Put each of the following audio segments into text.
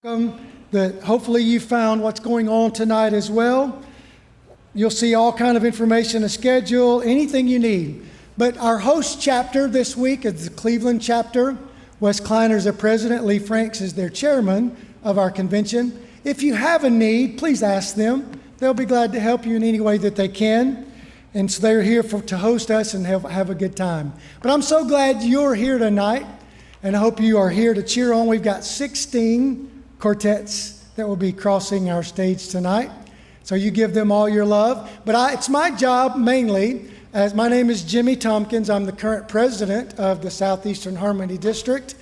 That hopefully you found what's going on tonight as well. You'll see all kind of information, a schedule, anything you need. But our host chapter this week is the Cleveland chapter. Wes Kleiner's their president. Lee Franks is their chairman of our convention. If you have a need, please ask them. They'll be glad to help you in any way that they can. And so they're here to host us and have a good time. But I'm so glad you're here tonight, and I hope you are here to cheer on. We've got 16 quartets that will be crossing our stage tonight. So you give them all your love. But it's my job mainly, as my name is Jimmy Tompkins. I'm the current president of the Southeastern Harmony District.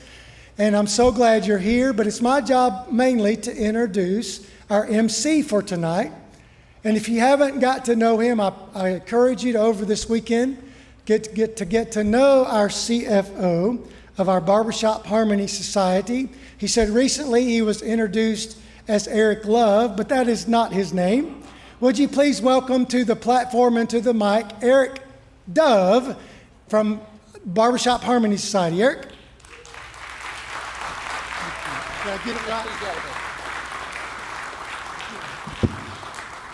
And I'm so glad you're here. But it's my job mainly to introduce our MC for tonight. And if you haven't got to know him, I encourage you to, over this weekend, get to know our CFO of our Barbershop Harmony Society. He said recently he was introduced as Eric Love, but that is not his name. Would you please welcome to the platform and to the mic, Eric Dove from Barbershop Harmony Society. Eric? Did I get it right?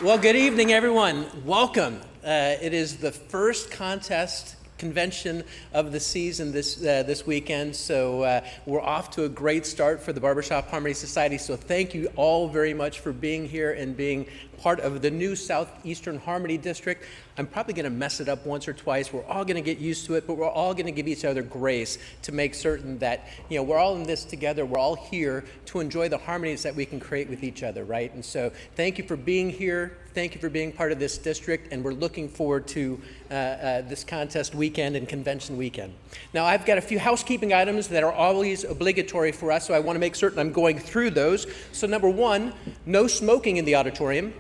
Well, good evening, everyone. Welcome. It is the first contest convention of the season this weekend, so we're off to a great start for the Barbershop Harmony Society. So thank you all very much for being here and being part of the new Southeastern Harmony District. I'm probably going to mess it up once or twice. We're all going to get used to it, but we're all going to give each other grace to make certain that, we're all in this together. We're all here to enjoy the harmonies that we can create with each other, right? And so thank you for being here. Thank you for being part of this district, and we're looking forward to this contest weekend and convention weekend. Now, I've got a few housekeeping items that are always obligatory for us, so I want to make certain I'm going through those. So number one, no smoking in the auditorium.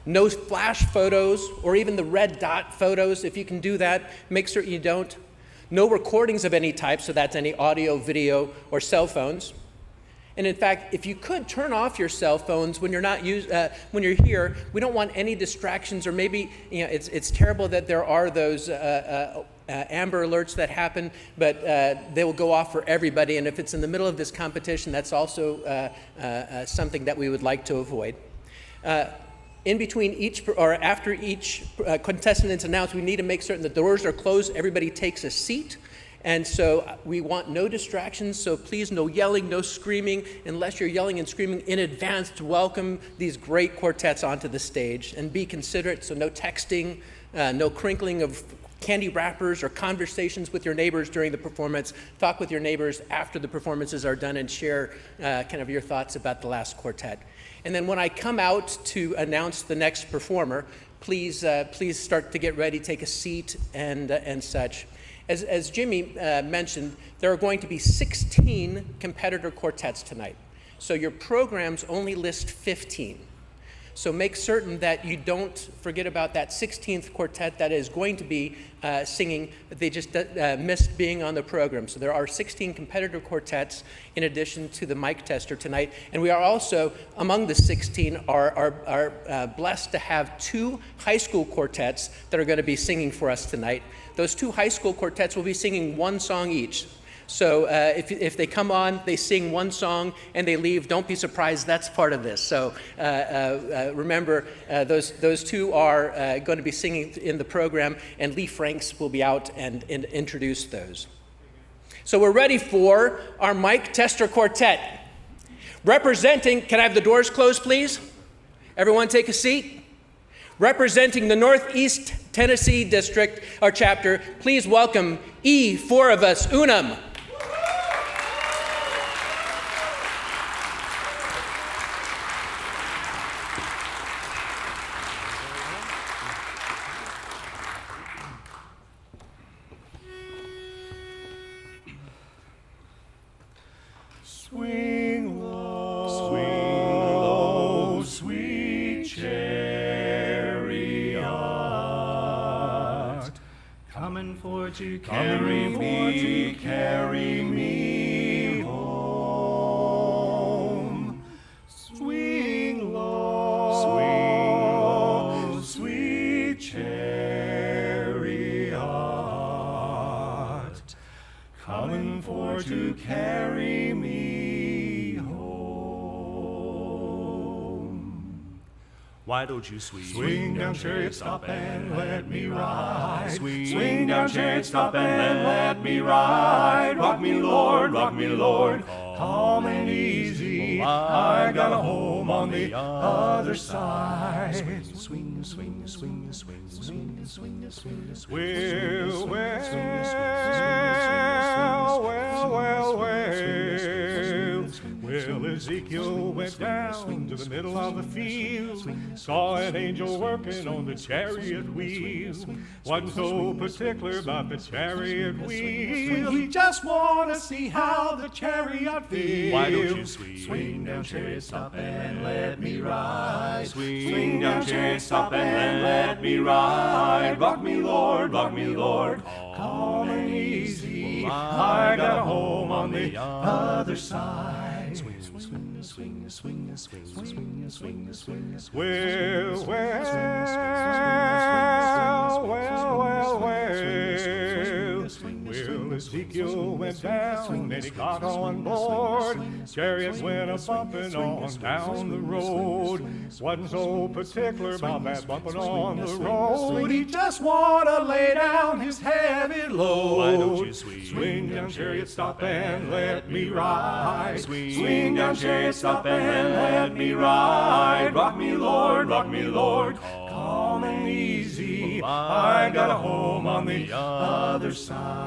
No flash photos or even the red dot photos. If you can do that, make certain you don't. No recordings of any type, so that's any audio, video, or cell phones. And in fact, if you could turn off your cell phones when you're not when you're here, we don't want any distractions. Or maybe it's terrible that there are those amber alerts that happen, but they will go off for everybody. And if it's in the middle of this competition, that's also something that we would like to avoid. In between each, or after each contestant is announced, we need to make certain the doors are closed, everybody takes a seat. And so we want no distractions, so please no yelling, no screaming, unless you're yelling and screaming in advance to welcome these great quartets onto the stage. And be considerate, so no texting, no crinkling of candy wrappers or conversations with your neighbors during the performance. Talk with your neighbors after the performances are done and share kind of your thoughts about the last quartet. And then when I come out to announce the next performer, please start to get ready, take a seat, and such. As Jimmy mentioned, there are going to be 16 competitor quartets tonight. So your programs only list 15. So make certain that you don't forget about that 16th quartet that is going to be singing. They just missed being on the program. So there are 16 competitor quartets in addition to the mic tester tonight. And we are also, among the 16, are blessed to have 2 high school quartets that are going to be singing for us tonight. Those 2 high school quartets will be singing 1 song each. So if they come on, they sing 1 song, and they leave, don't be surprised, that's part of this. So remember, those 2 are going to be singing in the program, and Lee Franks will be out and introduce those. So we're ready for our mic tester quartet. Representing, can I have the doors closed, please? Everyone take a seat. Representing the Northeast Tennessee District, our chapter, please welcome E4 of us, Unum. Swing low, sweet chariot, coming for to carry me home. Swing low, sweet chariot, coming for to carry me home. Why don't you swing down, chariot, stop and let me ride. Swing down, chariot, stop and let me ride. Rock me, Lord, calm and easy. I got a home on the other side. Swing, swing, swing, swing, swing, swing, swing, swing. Well, Ezekiel went down to the middle of the field, saw an angel working on the chariot wheel. Wasn't so particular about the chariot wheel. He just wanted to see how the chariot feels. Why don't you swing down, chariot, stop and let me ride. Swing down, chariot, stop and let me ride. Rock me, Lord, calm and easy. I got a home on the other side. Swing, swing, swing, swing, swing, swing, swing, swing. Well, Ezekiel went down and he got on board. Chariots went a-bumping on down the road. Wasn't so particular about that bumping on the road. He just wanna lay down his heavy load. Why don't you swing down, chariot, stop and let me ride. Swing down, chariot, stop and let me ride. Rock me, Lord, calm and easy. I got a home on the other side.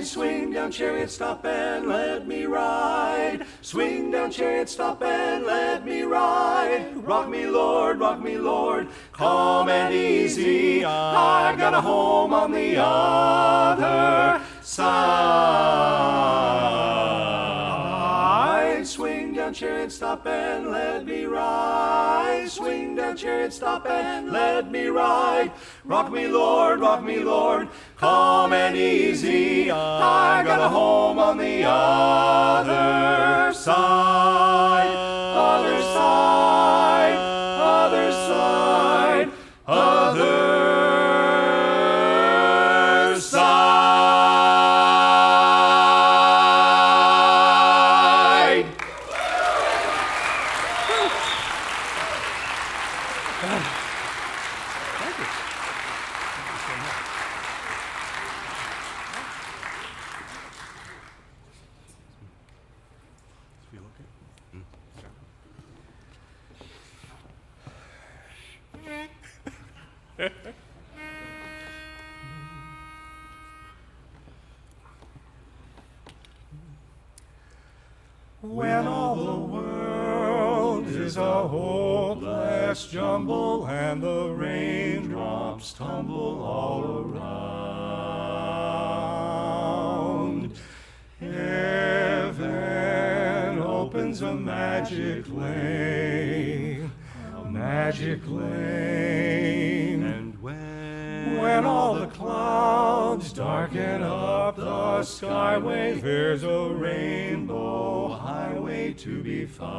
Swing down, chariot, stop and let me ride. Swing down, chariot, stop and let me ride. Rock me, Lord, calm and easy. I got a home on the other side. Swing down, chariot, stop and let me ride. Swing down, chariot, stop and let me ride. Rock me, Lord, calm and easy. I got a home on the other side. Other side, other side, other side. When all the world is a hopeless jumble and the raindrops tumble all around, heaven opens a magic lane, and when all the clouds darken up the skyway, there's a rainbow highway to be found,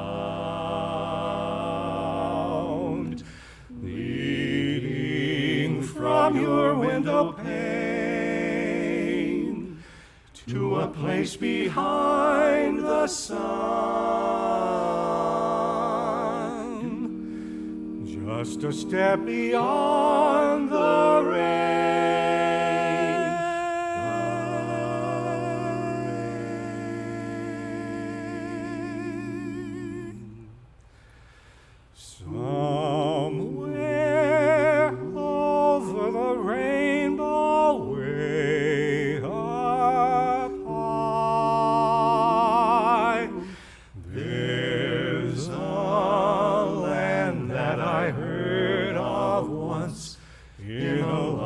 leading from your window pane to a place behind the sun, just a step beyond the rain. Somewhere over the rainbow, way up high, there's a land that I heard of once in a lullaby.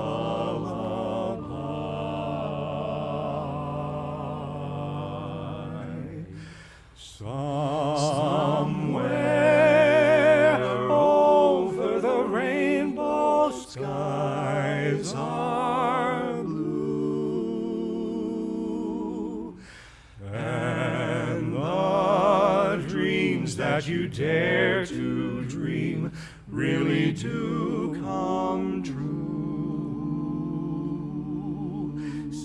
Somewhere over the rainbow, skies are blue, and the dreams that you dare to dream really do come true.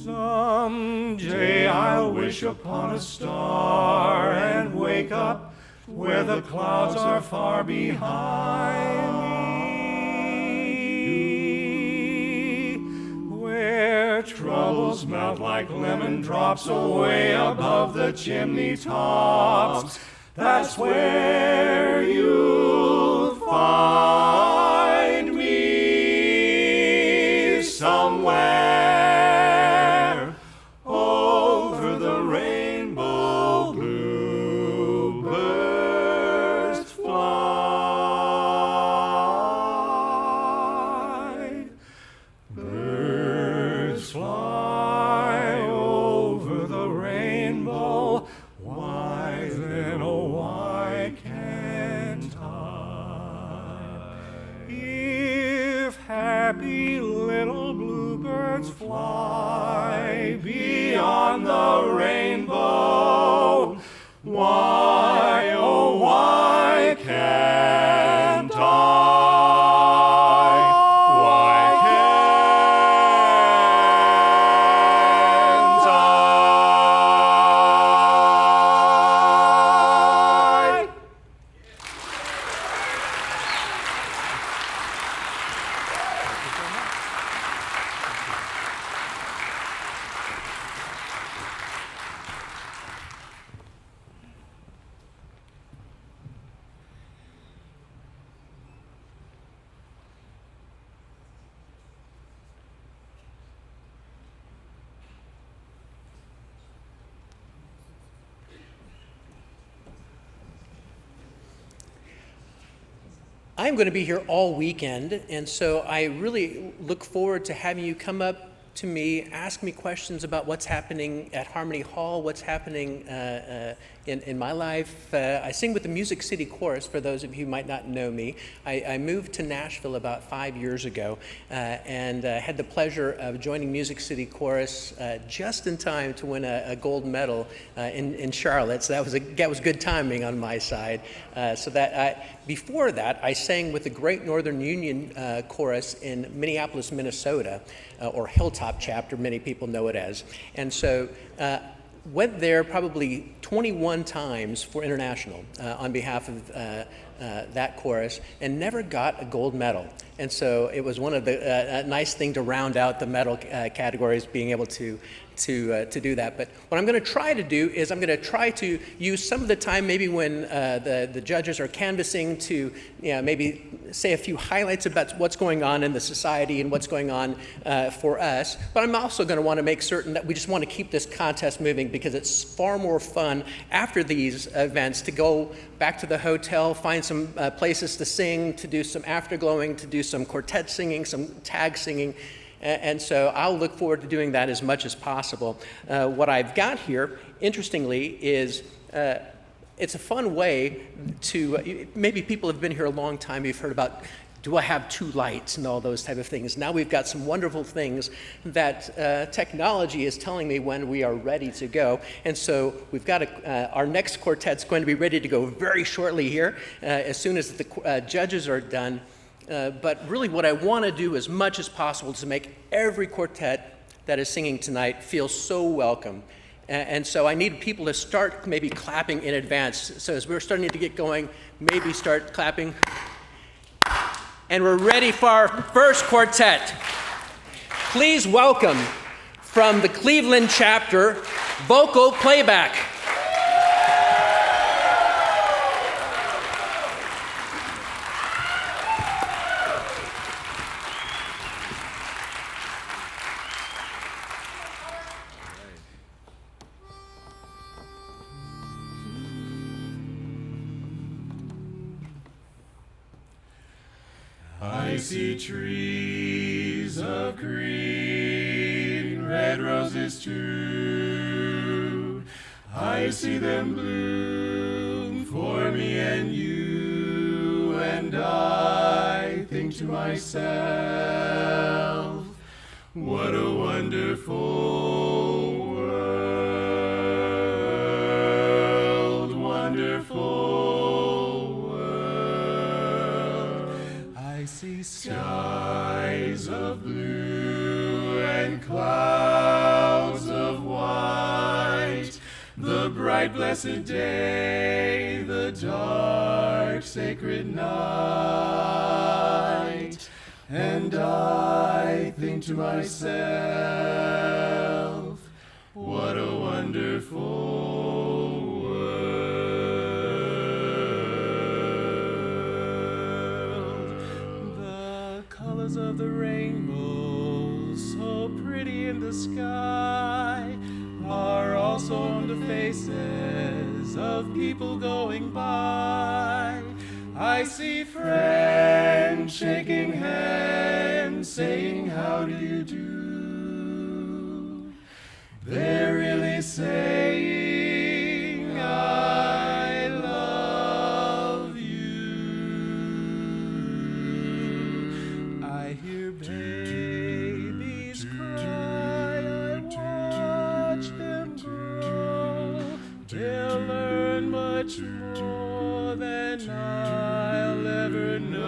Someday I'll wish upon a star and wake up where the clouds are far behind me. where troubles melt like lemon drops away above the chimney tops. That's where you'll find me, somewhere over the rainbow. Bluebirds fly. Birds fly over the rainbow. Why then, oh why can't I? If happy little bluebirds fly beyond the rainbow, why, oh why can't I? Why can't I? I'm going to be here all weekend, and so I really look forward to having you come up to me, ask me questions about what's happening at Harmony Hall, what's happening in my life. I sing with the Music City Chorus, for those of you who might not know me. I moved to Nashville about 5 years ago and had the pleasure of joining Music City Chorus just in time to win a gold medal in Charlotte. So that was good timing on my side. Before that, I sang with the Great Northern Union Chorus in Minneapolis, Minnesota, or Hilltop Chapter, many people know it as. And so went there probably 21 times for international on behalf of that chorus, and never got a gold medal. And so it was one of the nice thing to round out the medal categories, being able to do that. But what I'm going to try to do is I'm going to try to use some of the time, maybe when the judges are canvassing, to maybe say a few highlights about what's going on in the society and what's going on for us. But I'm also going to want to make certain that we just want to keep this contest moving, because it's far more fun after these events to go back to the hotel, find some places to sing, to do some afterglowing, to do some quartet singing, some tag singing. And so I'll look forward to doing that as much as possible. What I've got here, interestingly, is it's a fun way to, maybe people have been here a long time, you've heard about, do I have two lights and all those type of things. Now we've got some wonderful things that technology is telling me when we are ready to go. And so we've got our next quartet's going to be ready to go very shortly here, as soon as the judges are done. But really what I want to do as much as possible to make every quartet that is singing tonight feel so welcome. And so I need people to start maybe clapping in advance. So as we're starting to get going, maybe start clapping. And we're ready for our first quartet. Please welcome, from the Cleveland chapter, vocal Playback. I see trees of green, red roses too. I see them bloom for me and you, and I think to myself, what a wonderful world, wonderful world. I see skies of blue and clouds of white, the bright blessed day, the dark sacred night, And I think to myself, what a wonderful world. The colors of the rainbow, so pretty in the sky, are also on the faces of people going by. I see friends shaking hands, saying, how do you do? They're really saying, I love you. I hear babies cry, I watch them grow. They'll learn much more than I'll ever know.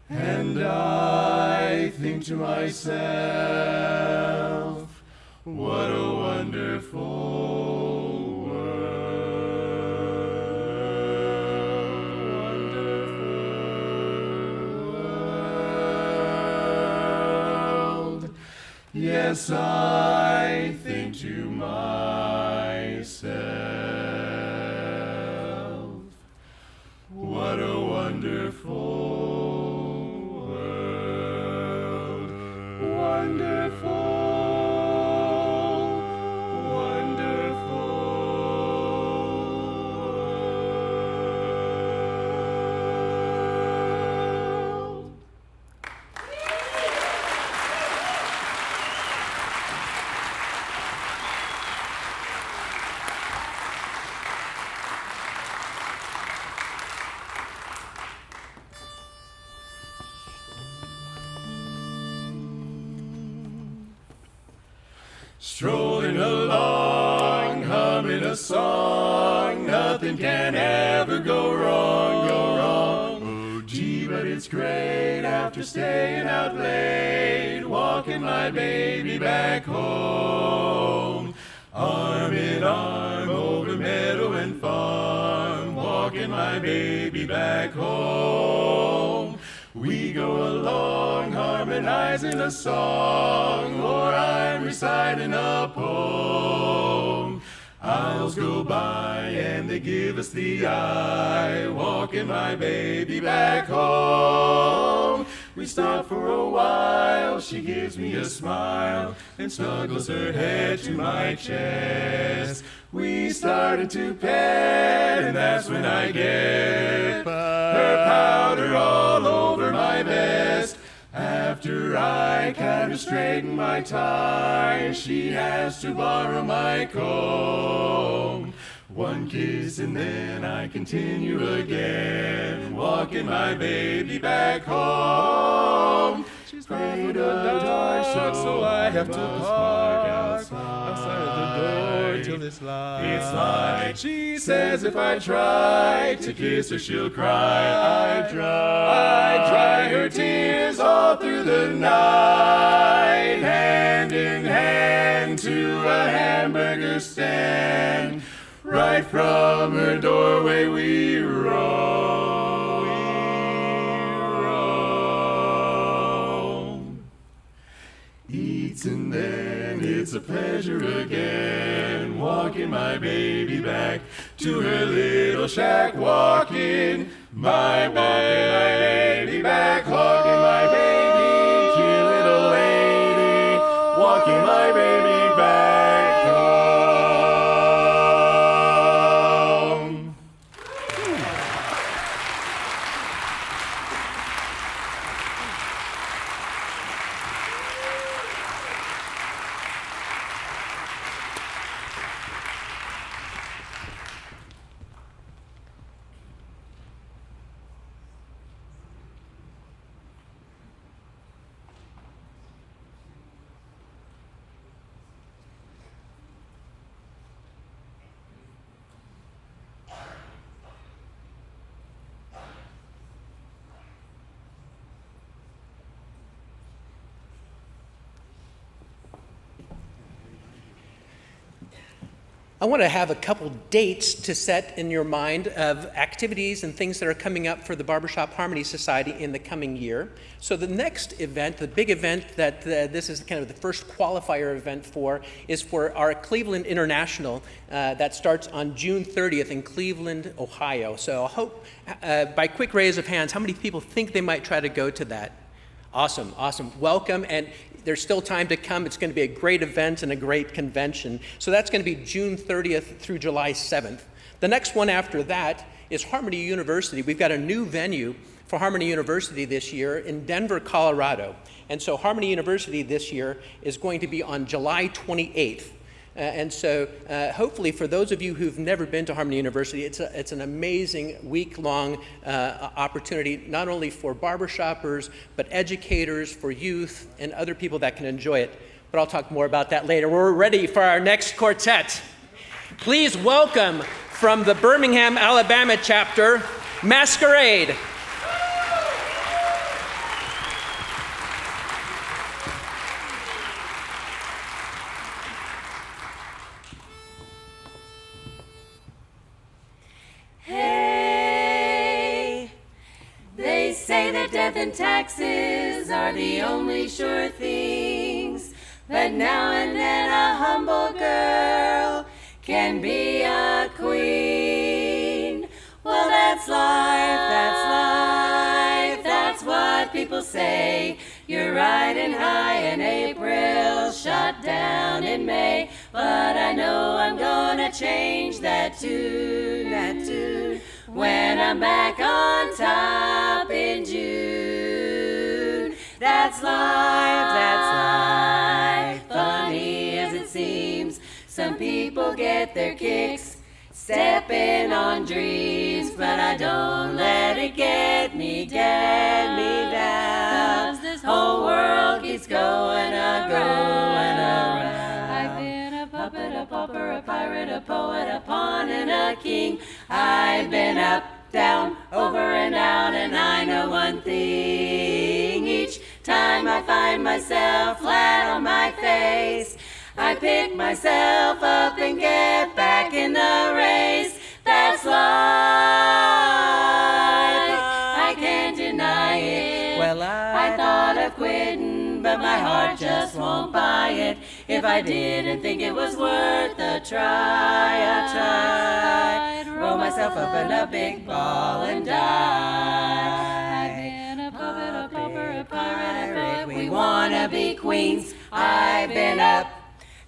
And I think to myself, what a wonderful world. Yes, I think to myself, what a wonderful world. Wonderful, wonderful world. Strolling along, humming a song, nothing can ever go wrong, Oh, gee, but it's great after staying out late, walking my baby back home. Arm in arm over meadow and farm, walking my baby back home. We go along harmonizing a song, or I'm reciting a poem. Aisles go by and they give us the eye, walking my baby back home. We stop for a while, she gives me a smile and snuggles her head to my chest. We started to pet, and that's when I get her powder all over my vest. After I kind of straighten my tie, she has to borrow my comb. One kiss and then I continue again, walking my baby back home. She's afraid of the dark, so I have to park outside the door till it's light. It's light. She says if I try to kiss her, she'll cry. I dry her tears all through the night, hand in hand to a hamburger stand. Right from her doorway we roam. Eats and then it's a pleasure again, walking my baby back to her little shack, walking my baby back, walking my baby, cute little lady, walking my baby back home. I want to have a couple dates to set in your mind of activities and things that are coming up for the Barbershop Harmony Society in the coming year. So the next event, the big event that this is kind of the first qualifier event for, is for our Cleveland International that starts on June 30th in Cleveland, Ohio. So I hope by quick raise of hands, how many people think they might try to go to that? Awesome, awesome. Welcome, and there's still time to come. It's going to be a great event and a great convention. So that's going to be June 30th through July 7th. The next one after that is Harmony University. We've got a new venue for Harmony University this year in Denver, Colorado. And so Harmony University this year is going to be on July 28th. And so hopefully for those of you who've never been to Harmony University, it's an amazing week-long opportunity, not only for barbershoppers, but educators, for youth, and other people that can enjoy it. But I'll talk more about that later. We're ready for our next quartet. Please welcome from the Birmingham, Alabama chapter, Masquerade. Death and taxes are the only sure things, but now and then a humble girl can be a queen. Well, that's life, that's what people say. You're riding high in April, shot down in May, but I know I'm gonna change that tune, when I'm back on top in June. That's life, funny as it seems. Some people get their kicks stepping on dreams, but I don't let it get me down. 'Cause this whole world keeps going around. I've been a puppet, a pauper, a pirate, a poet, a pawn, and a king. I've been up, down, over and out, and I know one thing. Each time I find myself flat on my face, I pick myself up and get back in the race. That's life, I can't deny it. Well, I thought of quitting, but my heart just won't buy it. If I didn't think it was worth a try, I'd roll myself up in a big ball and die. I've been a puppet, a pauper, a pirate, a poet. We wanna be queens. I've been up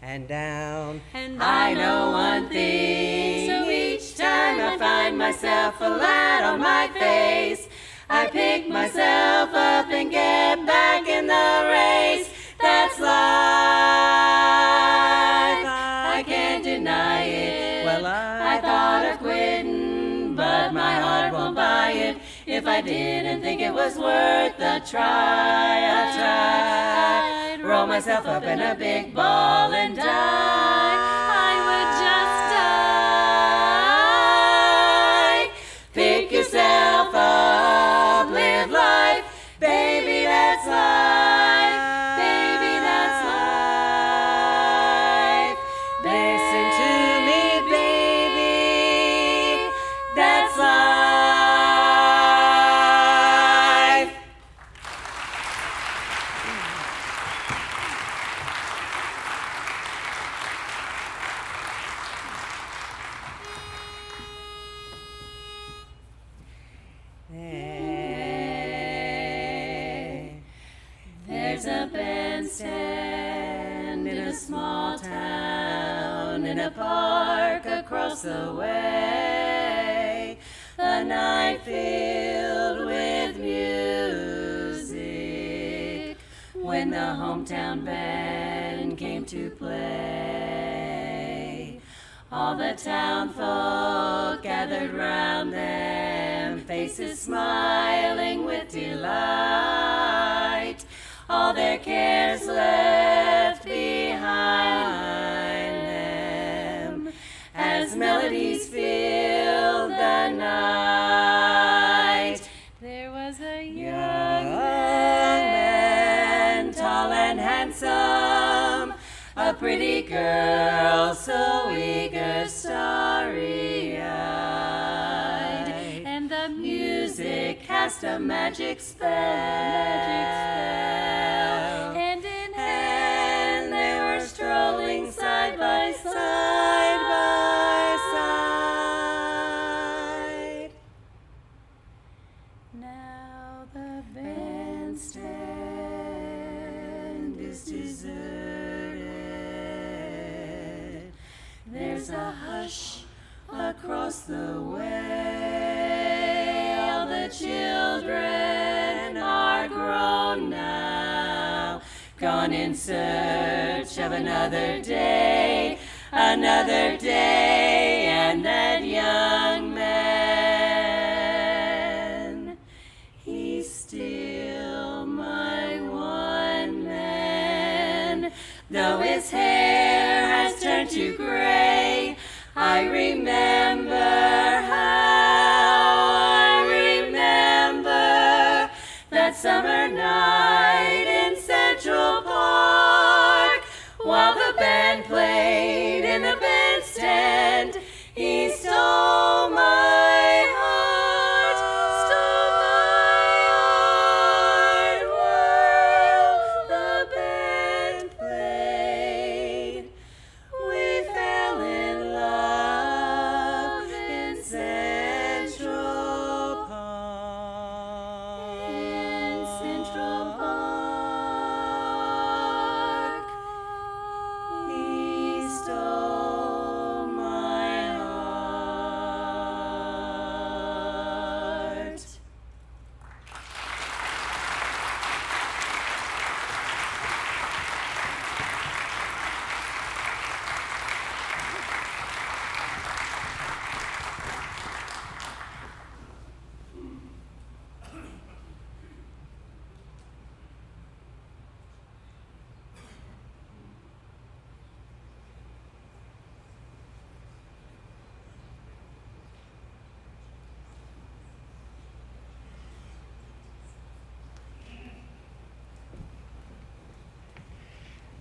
and down, and I know one thing. So each time I find myself flat on my face, I pick myself up and get back in the race. That's life, I can't deny it. Well, I thought of quitting, but my heart won't buy it. If I didn't think it was worth a try, I'd roll myself up in a big ball and die. I would just die. Pick yourself up, live life, baby, that's life, baby, that's life. Listen to me, baby, that's life. There's a bandstand in a small town, in a park across the way. The night filled with music, when the hometown band came to play. All the town folk gathered round them, faces smiling with delight. All their cares left behind them, as melodies filled the night. There was a young man, tall and handsome, a a pretty girl, so eager, starry-eyed, and the music cast a magic spell. Hand in hand they were strolling side by side. Now the bandstand is deserted. There's a hush across the way. All the children are grown now, gone in search of another day, and that young man, he's still my one man. Though his hair has turned to gray, I remember that summer night in Central Park, while the band played in the bandstand. He stole my heart while the band played. We fell in love in Central Park. In Central Park, he stole my heart.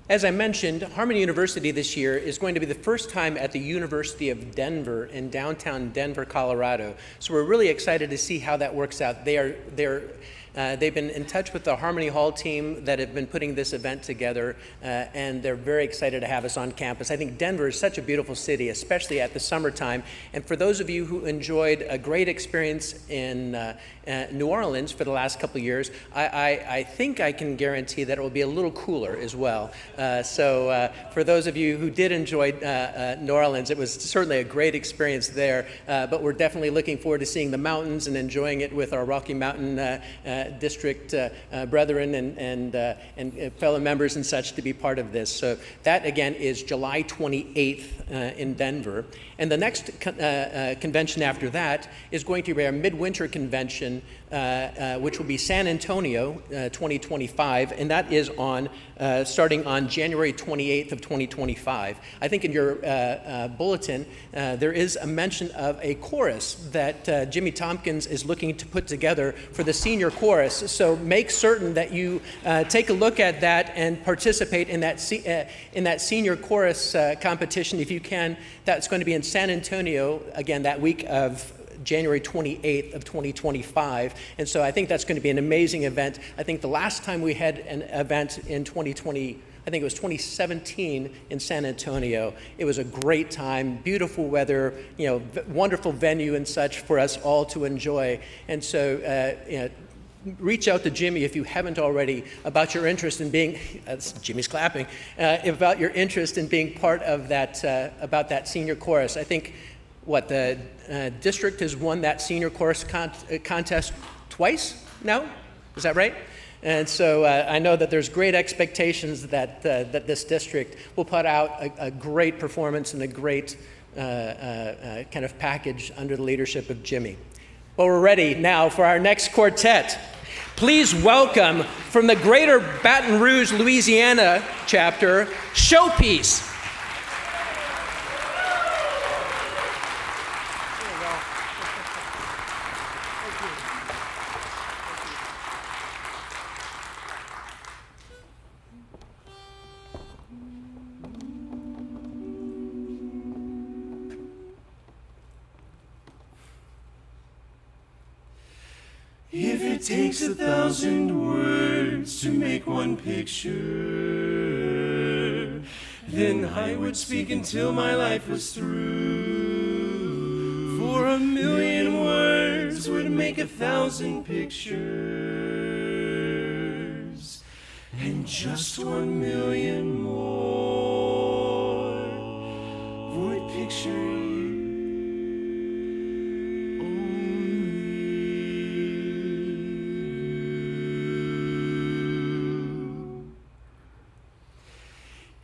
As I mentioned, Harmony University this year is going to be the first time at the University of Denver in downtown Denver, Colorado. So we're really excited to see how that works out. They've been in touch with the Harmony Hall team that have been putting this event together, and they're very excited to have us on campus. I think Denver is such a beautiful city, especially at the summertime. And for those of you who enjoyed a great experience in New Orleans for the last couple of years, I think I can guarantee that it will be a little cooler as well. So for those of you who did enjoy New Orleans, it was certainly a great experience there, but we're definitely looking forward to seeing the mountains and enjoying it with our Rocky Mountain district brethren and fellow members and such to be part of this. So that again is July 28th in Denver. And the next convention after that is going to be our Midwinter convention, which will be San Antonio 2025, and that is starting on January 28th of 2025. I think in your bulletin there is a mention of a chorus that Jimmy Tompkins is looking to put together for the senior chorus. So make certain that you take a look at that and participate in that senior chorus competition if you can. That's going to be in San Antonio again that week of January 28th of 2025. And so I think that's going to be an amazing event. I think the last time we had an event in 2020, I think it was 2017 in San Antonio. It was a great time, beautiful weather, wonderful venue and such for us all to enjoy. And so, reach out to Jimmy if you haven't already about your interest in being, Jimmy's clapping, about your interest in being part of that, about that senior chorus. I think, the district has won that senior chorus contest twice now? Is that right? And so I know that there's great expectations that this district will put out a great performance and a great kind of package under the leadership of Jimmy. Well, we're ready now for our next quartet. Please welcome from the Greater Baton Rouge, Louisiana chapter, Showpiece. It takes 1,000 words to make one picture. Then I would speak until my life was through. For 1,000,000 words would make 1,000 pictures. And just 1,000,000 more would picture you.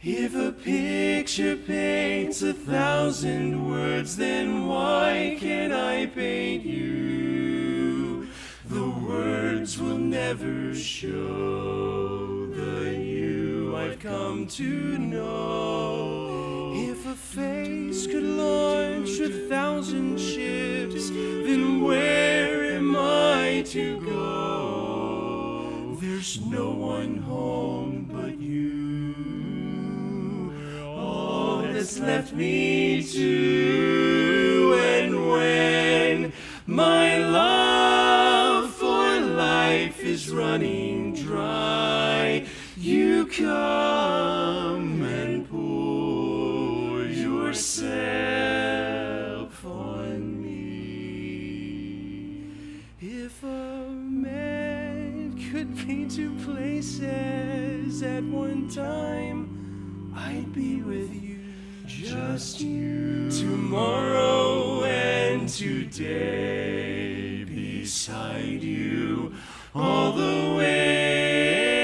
If a picture paints 1,000 words, then why can't I paint you? The words will never show the you I've come to know. If a face could launch 1,000 ships, then where am I to go? There's no one home but you. All that's left me to, and when my love for life is running dry, you come and pour yourself on me. If a man could be 2 places at one time, I'd be with you, just you. Tomorrow and today, beside you, all the way.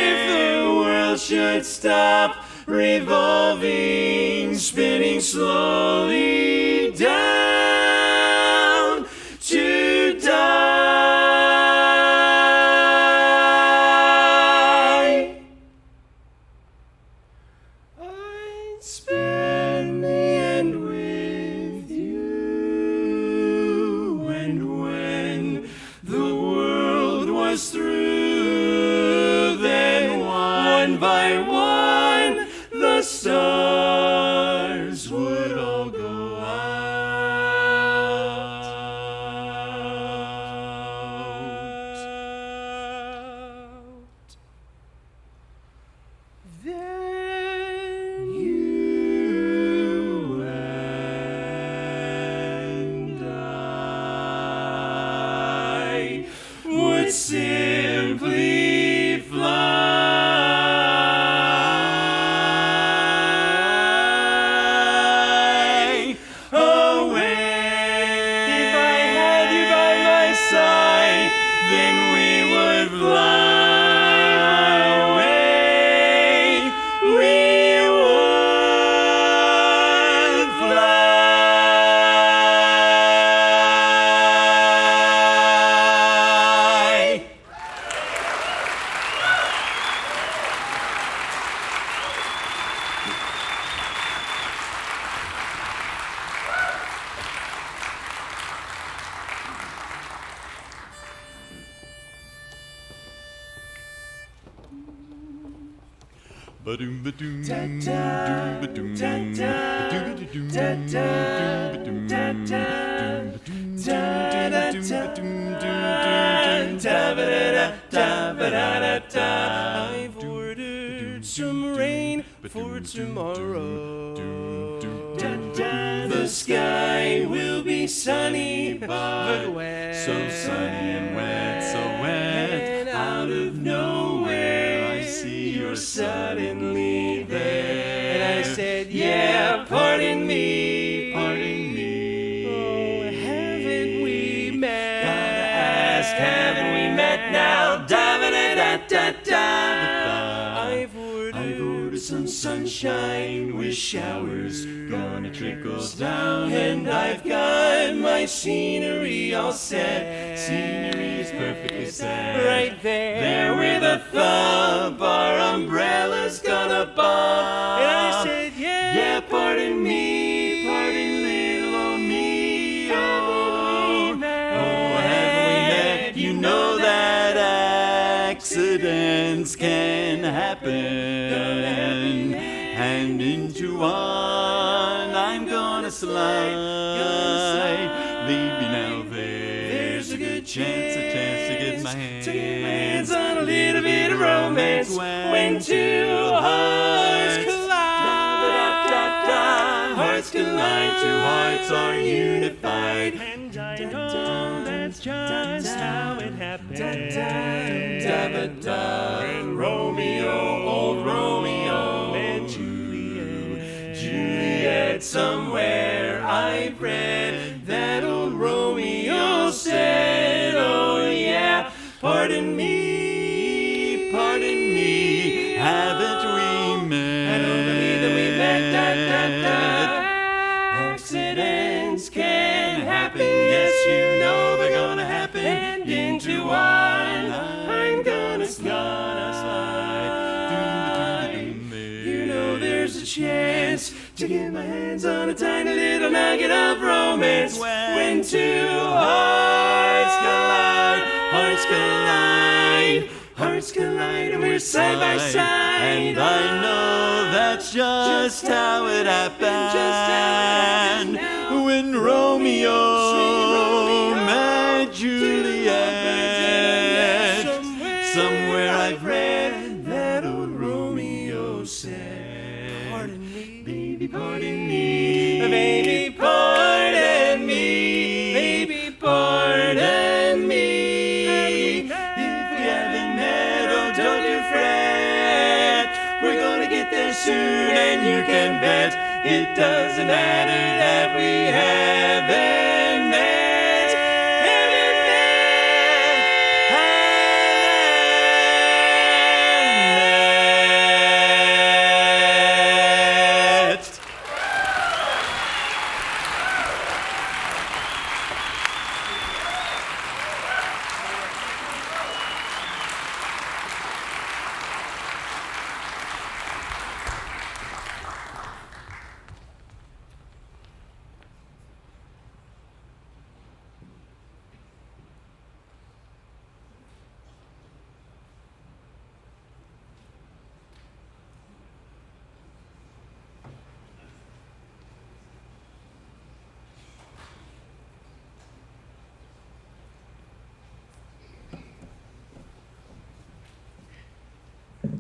If the world should stop revolving, spinning slowly down to die, spend the end with you. And when the world was through, then one by one the stars would all go out. Then you and I would simply fly away. If I had you by my side, then we would fly away. We would fly. Ba-doom, ba-doom, Da-da, doom, ba-doom, da-da, ba-doom, da-da, ba-doom, da-da, ba-doom, da-da-da-da-ba-da-da-da-ba-da-da-da. I've ordered some rain for tomorrow. The sky will be sunny, but wet. so sunny and wet, so wet. And out of nowhere, I see you're suddenly there. And I said, yeah, pardon me, pardon me. Oh, haven't we met? Gotta ask, haven't we met now? Da-ba-da-da-da-da. I've ordered some sunshine with showers gonna trickle down, and I've got my scenery all set. Scenery is perfectly set right there with a thump. Our umbrella's gonna bump. And I said, yeah, pardon me, pardon little old me. Oh, haven't we met? You know that accidents can happen, and into one I'm gonna slide. Leave me now, chance to get my hands on a little bit of romance when two hearts collide. Hearts collide, two hearts are unified. And I know that's just how it happened. When Romeo, old Romeo, met Juliet. Juliet, somewhere I've read that old Romeo said, oh yeah, pardon me, haven't we met? I don't believe that we met. Accidents can happen, yes, you know they're gonna happen. And into one, I'm gonna slide. You know there's a chance to get my hands on a tiny little nugget of romance when two hearts collide. Hearts collide, and we're side by side. And I know that's just how it happened. When Romeo met Juliet. Somewhere I've read that old Romeo said, pardon me, baby, pardon me, Baby, pardon me, baby, pardon me. If we haven't met, oh, don't you fret. We're gonna get there soon, and you can bet it doesn't matter that we haven't met.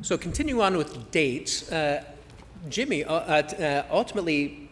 So continue on with dates. Jimmy ultimately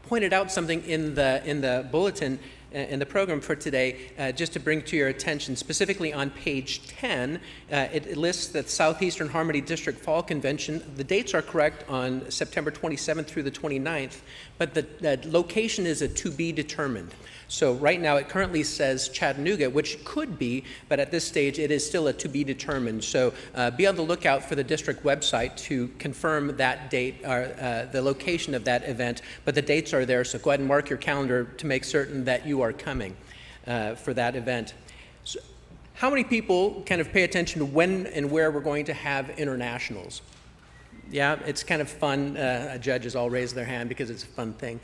pointed out something in the bulletin in the program for today, just to bring to your attention, specifically on page 10. It lists the Southeastern Harmony District Fall Convention. The dates are correct on September 27th through the 29th, but the location is a to be determined. So right now it currently says Chattanooga, which could be, but at this stage it is still a to be determined. So be on the lookout for the district website to confirm that date, or the location of that event. But the dates are there, so go ahead and mark your calendar to make certain that you are coming for that event. So how many people kind of pay attention to when and where we're going to have internationals? Yeah, it's kind of fun. Judges all raise their hand because it's a fun thing.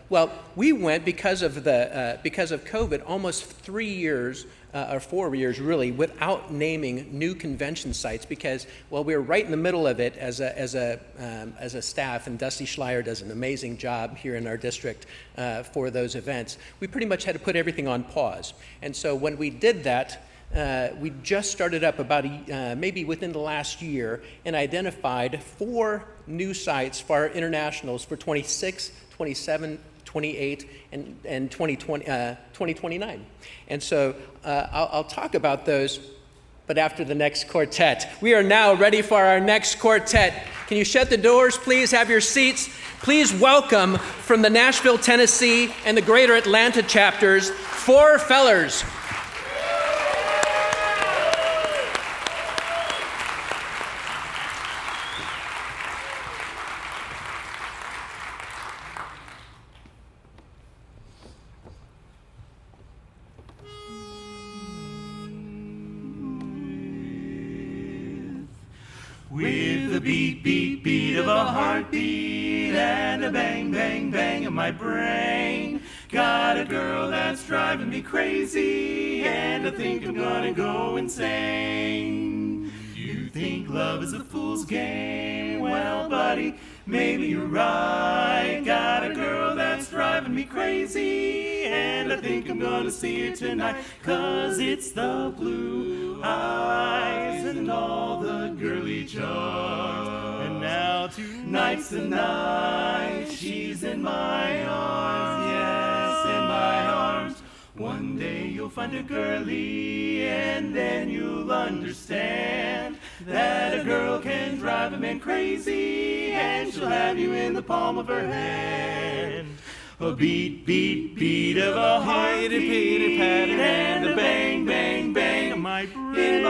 Well, we went because of COVID almost 3 years or 4 years really without naming new convention sites because, well, we were right in the middle of it as a staff, and Dusty Schleier does an amazing job here in our district for those events. We pretty much had to put everything on pause, and so when we did that. We just started up about maybe within the last year and identified 4 new sites for our internationals for 26, 27, 28, and 2029. And so I'll talk about those, but after the next quartet. We are now ready for our next quartet. Can you shut the doors, please? Have your seats. Please welcome from the Nashville, Tennessee, and the Greater Atlanta chapters, 4 fellers. With the beat, beat, beat of a heartbeat and a bang, bang, bang of my brain. Got a girl that's driving me crazy and I think I'm gonna go insane. You think love is a fool's game. Well, buddy, maybe you're right. Got a girl that's driving me crazy, and I think I'm gonna see her tonight. 'Cause it's the blue eyes and all the girly charms. And now tonight's the night. She's in my arms, yes, in my arms. One day you'll find a girlie, and then you'll understand that a girl can drive a man crazy, and she'll have you in the palm of her hand. A beat, beat, beat of a heartbeat, and a bang, bang, bang in my brain.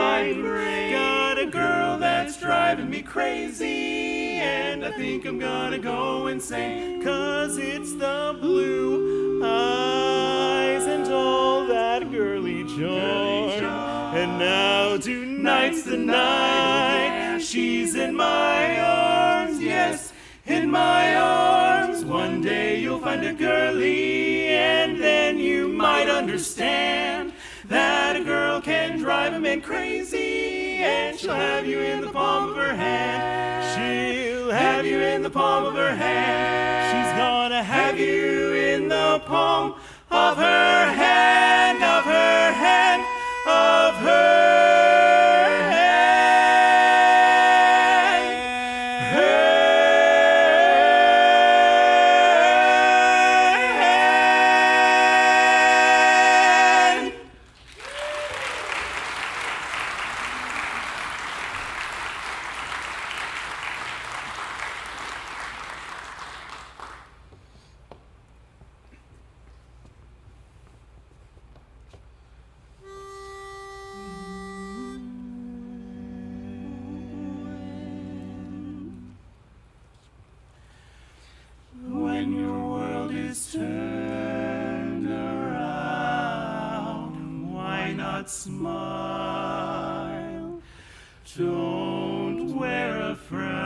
Got a girl that's driving me crazy, and I think I'm gonna go insane. 'Cause it's the blue eyes and all that girly charm. And now tonight's the night. She's in my arms, yes, in my arms. One day you'll find a girlie, and then you might understand that a girl can drive a man crazy, and she'll have you in the palm of her hand. She'll have you in the palm of her hand. She's gonna have you in the palm of her hand, of her hand, of her When your world is turned around, why not smile? Don't wear a frown.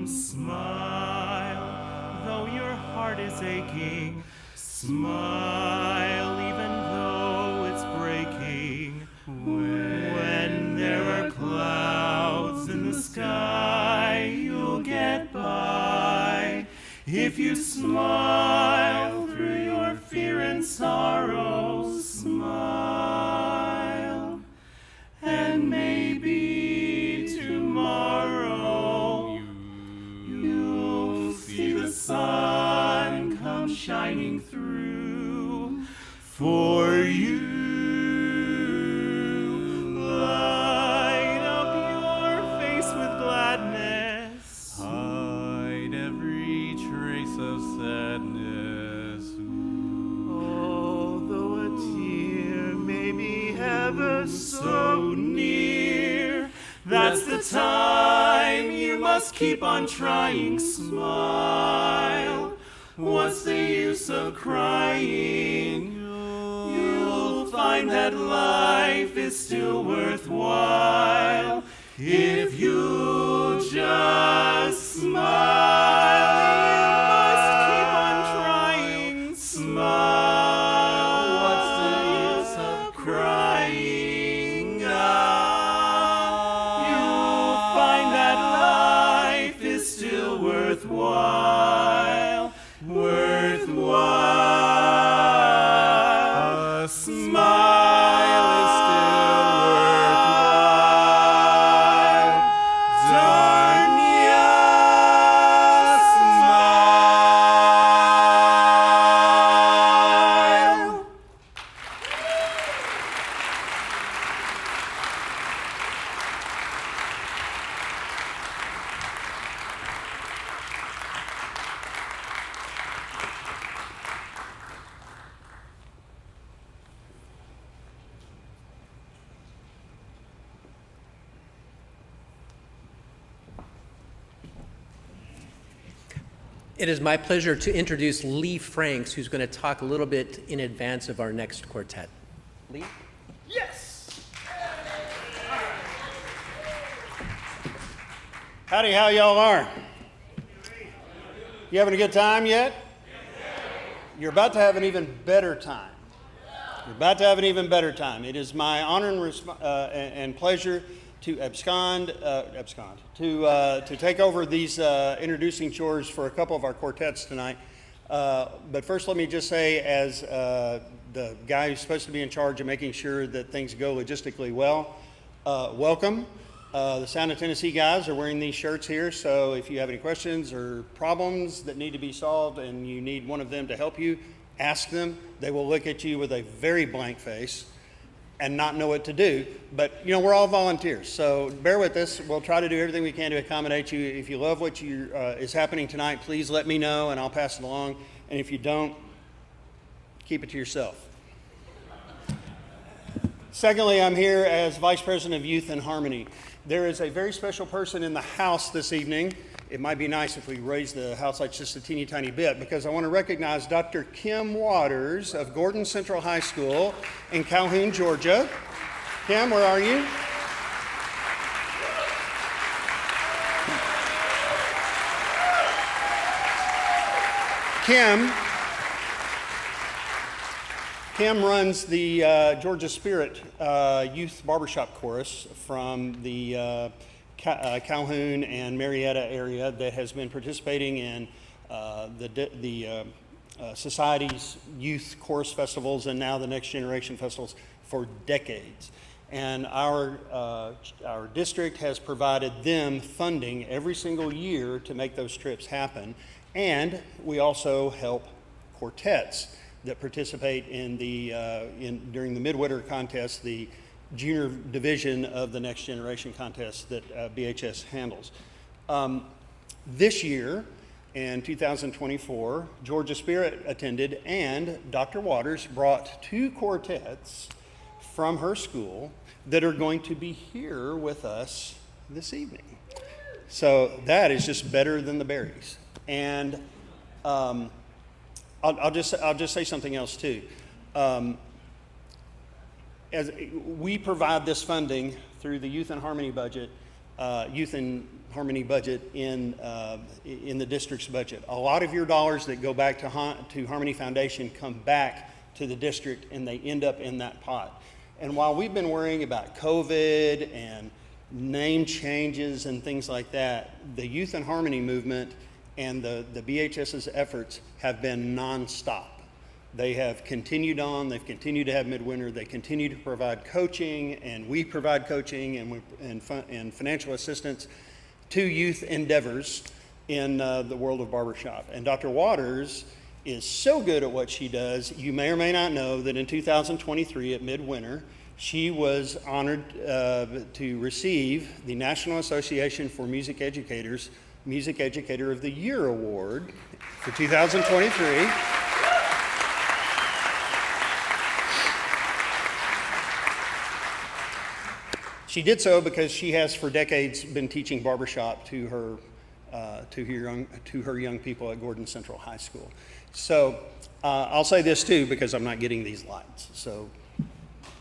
Smile, though your heart is aching. Smile, even though it's breaking. When there are clouds in the sky, you'll get by. If you smile through your fear and sorrow, smile. And maybe tomorrow you'll see the sun come shining through for you. Light up your face with gladness. Hide every trace of sadness. Although a tear may be ever so near, that's the time you must keep on trying. Smile. What's the use of crying? You'll find that life is still worthwhile if you just smile. You must keep on trying. Smile. What's the use of crying? You'll find that life is still worthwhile. Worthwhile. A smile is still worthwhile. Darn ya, smile. It is my pleasure to introduce Lee Franks, who's going to talk a little bit in advance of our next quartet. Lee? Yes! Howdy, how y'all are? You having a good time yet? You're about to have an even better time. We're about to have an even better time. It is my honor and pleasure to to take over these introducing chores for a couple of our quartets tonight. But first, let me just say, as the guy who's supposed to be in charge of making sure that things go logistically well, welcome. The Sound of Tennessee guys are wearing these shirts here, so if you have any questions or problems that need to be solved and you need one of them to help you, ask them. They will look at you with a very blank face and not know what to do. But, you know, we're all volunteers, so bear with us. We'll try to do everything we can to accommodate you. If you love what is happening tonight, please let me know and I'll pass it along. And if you don't, keep it to yourself. Secondly, I'm here as Vice President of Youth and Harmony. There is a very special person in the house this evening. It might be nice if we raise the house lights just a teeny tiny bit, because I want to recognize Dr. Kim Waters of Gordon Central High School in Calhoun, Georgia. Kim, where are you? Kim runs the Georgia Spirit Youth Barbershop Chorus from the Calhoun and Marietta area that has been participating in the Society's youth chorus festivals and now the Next Generation festivals for decades. And our district has provided them funding every single year to make those trips happen. And we also help quartets that participate in during the Midwinter contest, the junior division of the Next Generation contest that BHS handles. This year, in 2024, Georgia Spirit attended, and Dr. Waters brought 2 quartets from her school that are going to be here with us this evening. So that is just better than the berries. And I'll just say something else too. As we provide this funding through the Youth and Harmony budget, in the district's budget. A lot of your dollars that go back to Harmony Foundation come back to the district, and they end up in that pot. And while we've been worrying about COVID and name changes and things like that, the Youth and Harmony movement and the BHS's efforts have been nonstop. They have continued on. They've continued to have Midwinter. They continue to provide coaching, and we provide coaching and financial assistance to youth endeavors in the world of barbershop. And Dr. Waters is so good at what she does. You may or may not know that in 2023 at Midwinter, she was honored to receive the National Association for Music Educators Music Educator of the Year Award for 2023. She did so because she has for decades been teaching barbershop to her young people at Gordon Central High School. So I'll say this too, because I'm not getting these lights. So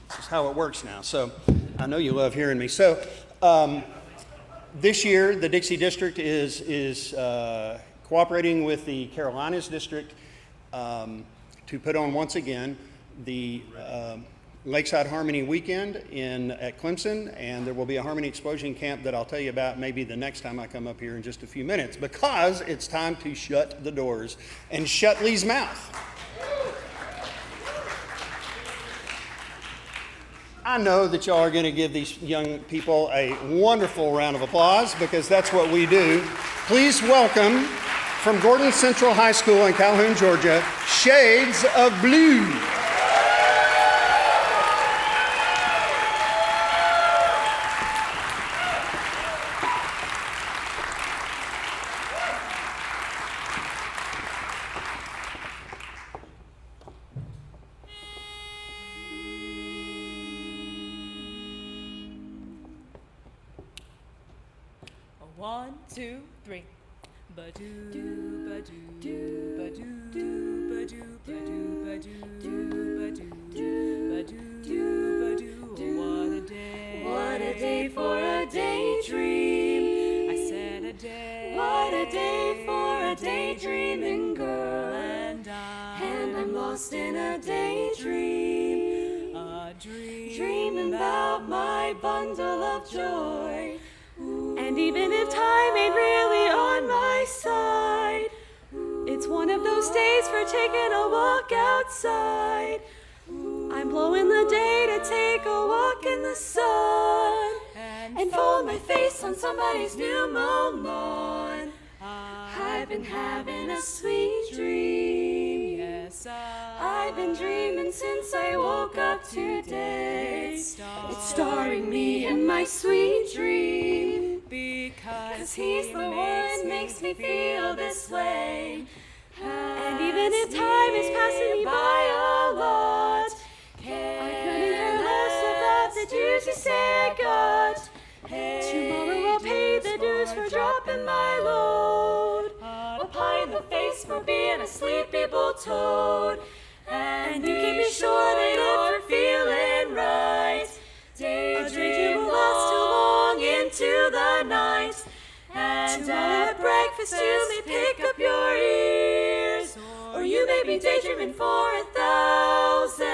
this is how it works now. So I know you love hearing me. So this year, the Dixie District is cooperating with the Carolinas District to put on once again the Lakeside Harmony Weekend at Clemson, and there will be a Harmony Explosion Camp that I'll tell you about maybe the next time I come up here in just a few minutes, because it's time to shut the doors and shut Lee's mouth. I know that y'all are going to give these young people a wonderful round of applause, because that's what we do. Please welcome, from Gordon Central High School in Calhoun, Georgia, Shades of Blue. One, two, three. Ba-doo, ba-doo, ba-doo, ba-doo, ba-doo, ba-doo, ba-doo, ba-doo, ba-doo. What a day. What a day for a daydream. I said a day. What a day for a daydreaming girl. And I'm lost in a daydream. dreaming about my bundle of joy. And even if time ain't really on my side, it's one of those days for taking a walk outside. I'm blowing the day to take a walk in the sun and fold my face on somebody's new mown lawn. I've been having a sweet dream. Yes, I've been dreaming since I woke up today. It's starring me in my sweet dream. because He's the one makes me feel this way. And even if time is passing me by a lot, I couldn't care less about the dues you say I got. Tomorrow I'll pay the dues for dropping my load. I'll pie in the face for being a sleepy bull toad. And you keep me sure that you're feeling right. Daydream will last till long into the night. And at breakfast you may pick up your ears, or you may be daydreaming for 1,000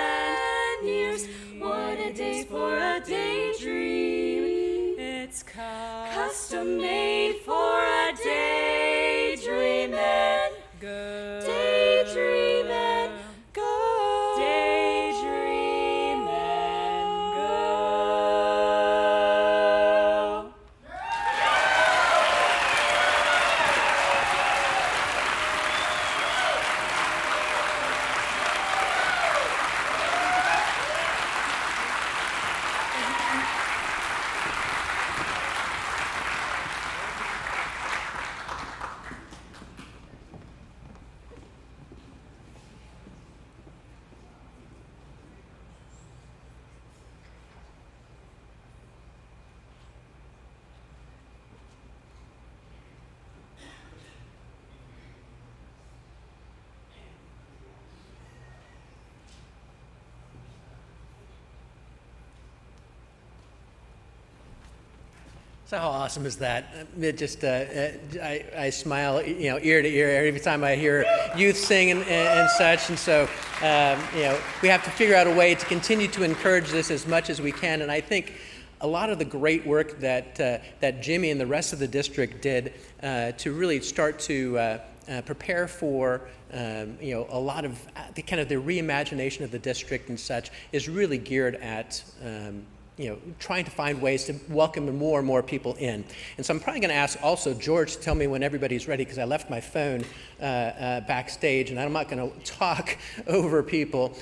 years. What a day for a daydream. it's Custom made for a daydreaming. good. Daydreaming. Go. Daydreaming. Go. So how awesome is that? It just, I smile, ear to ear every time I hear youth sing and such. And so, we have to figure out a way to continue to encourage this as much as we can. And I think a lot of the great work that Jimmy and the rest of the district did to really start to prepare for a lot of the kind of the reimagination of the district and such is really geared at trying to find ways to welcome more and more people in. And so I'm probably going to ask also George to tell me when everybody's ready, because I left my phone backstage, and I'm not going to talk over people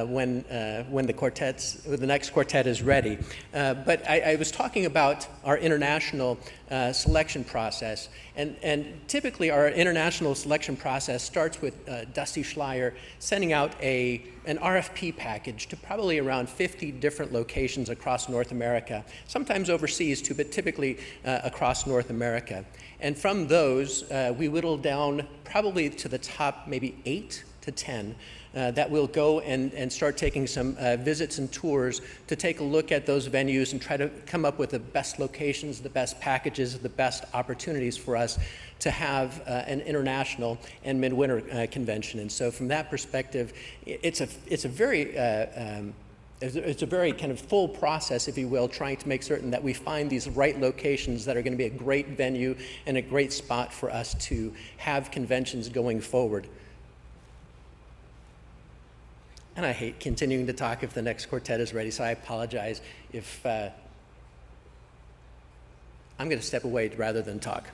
when the next quartet is ready. But I was talking about our international selection process, and typically our international selection process starts with Dusty Schleier sending out an RFP package to probably around 50 different locations across North America, sometimes overseas too, but typically across North America. And from those, we whittle down probably to the top maybe 8 to 10 that will go and start taking some visits and tours to take a look at those venues and try to come up with the best locations, the best packages, the best opportunities for us to have an international and midwinter convention. And so from that perspective, it's a very kind of full process, if you will, trying to make certain that we find these right locations that are going to be a great venue and a great spot for us to have conventions going forward. And I hate continuing to talk if the next quartet is ready, so I apologize if I'm going to step away rather than talk.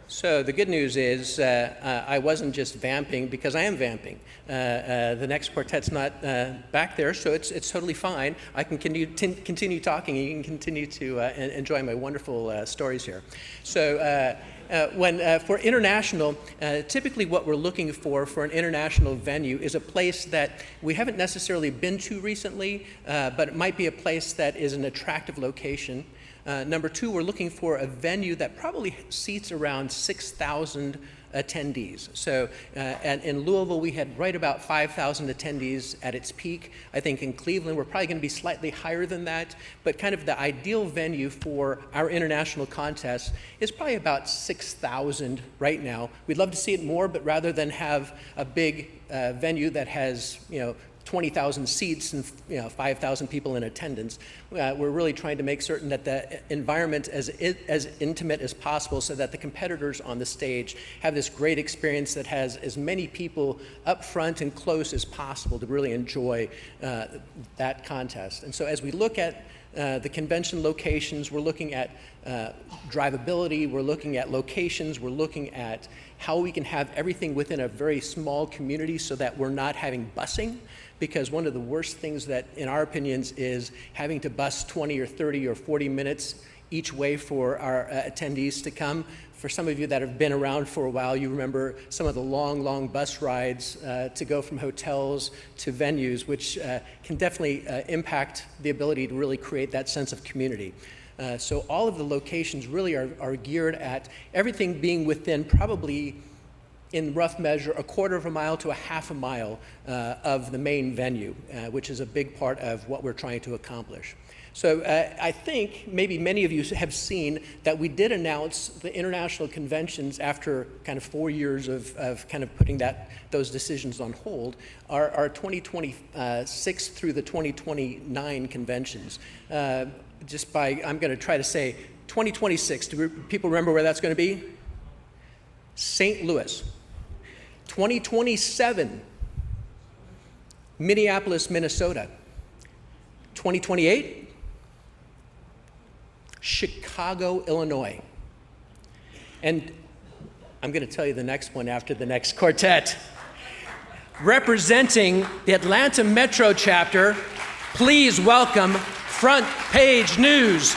So the good news is I wasn't just vamping, because I am vamping. The next quartet's not back there, so it's totally fine. I can continue talking, and you can continue to enjoy my wonderful stories here. So for international, typically what we're looking for an international venue is a place that we haven't necessarily been to recently, but it might be a place that is an attractive location. Number two, we're looking for a venue that probably seats around 6,000 attendees. So and in Louisville, we had right about 5,000 attendees at its peak. I think in Cleveland, we're probably going to be slightly higher than that, but kind of the ideal venue for our international contest is probably about 6,000 right now. We'd love to see it more, but rather than have a big venue that has, 20,000 seats and 5,000 people in attendance, we're really trying to make certain that the environment is as intimate as possible so that the competitors on the stage have this great experience that has as many people up front and close as possible to really enjoy that contest. And so as we look at the convention locations, we're looking at drivability, we're looking at locations, we're looking at how we can have everything within a very small community so that we're not having busing, because one of the worst things that, in our opinions, is having to bus 20 or 30 or 40 minutes each way for our attendees to come. For some of you that have been around for a while, you remember some of the long bus rides to go from hotels to venues, which can definitely impact the ability to really create that sense of community. So all of the locations really are geared at everything being within probably, in rough measure, a quarter of a mile to a half a mile of the main venue, which is a big part of what we're trying to accomplish. So I think maybe many of you have seen that we did announce the international conventions after kind of 4 years of kind of putting those decisions on hold, our 2026 through the 2029 conventions. I'm going to try to say 2026. Do people remember where that's going to be? St. Louis. 2027, Minneapolis, Minnesota. 2028, Chicago, Illinois. And I'm going to tell you the next one after the next quartet. Representing the Atlanta Metro chapter, please welcome Front Page News.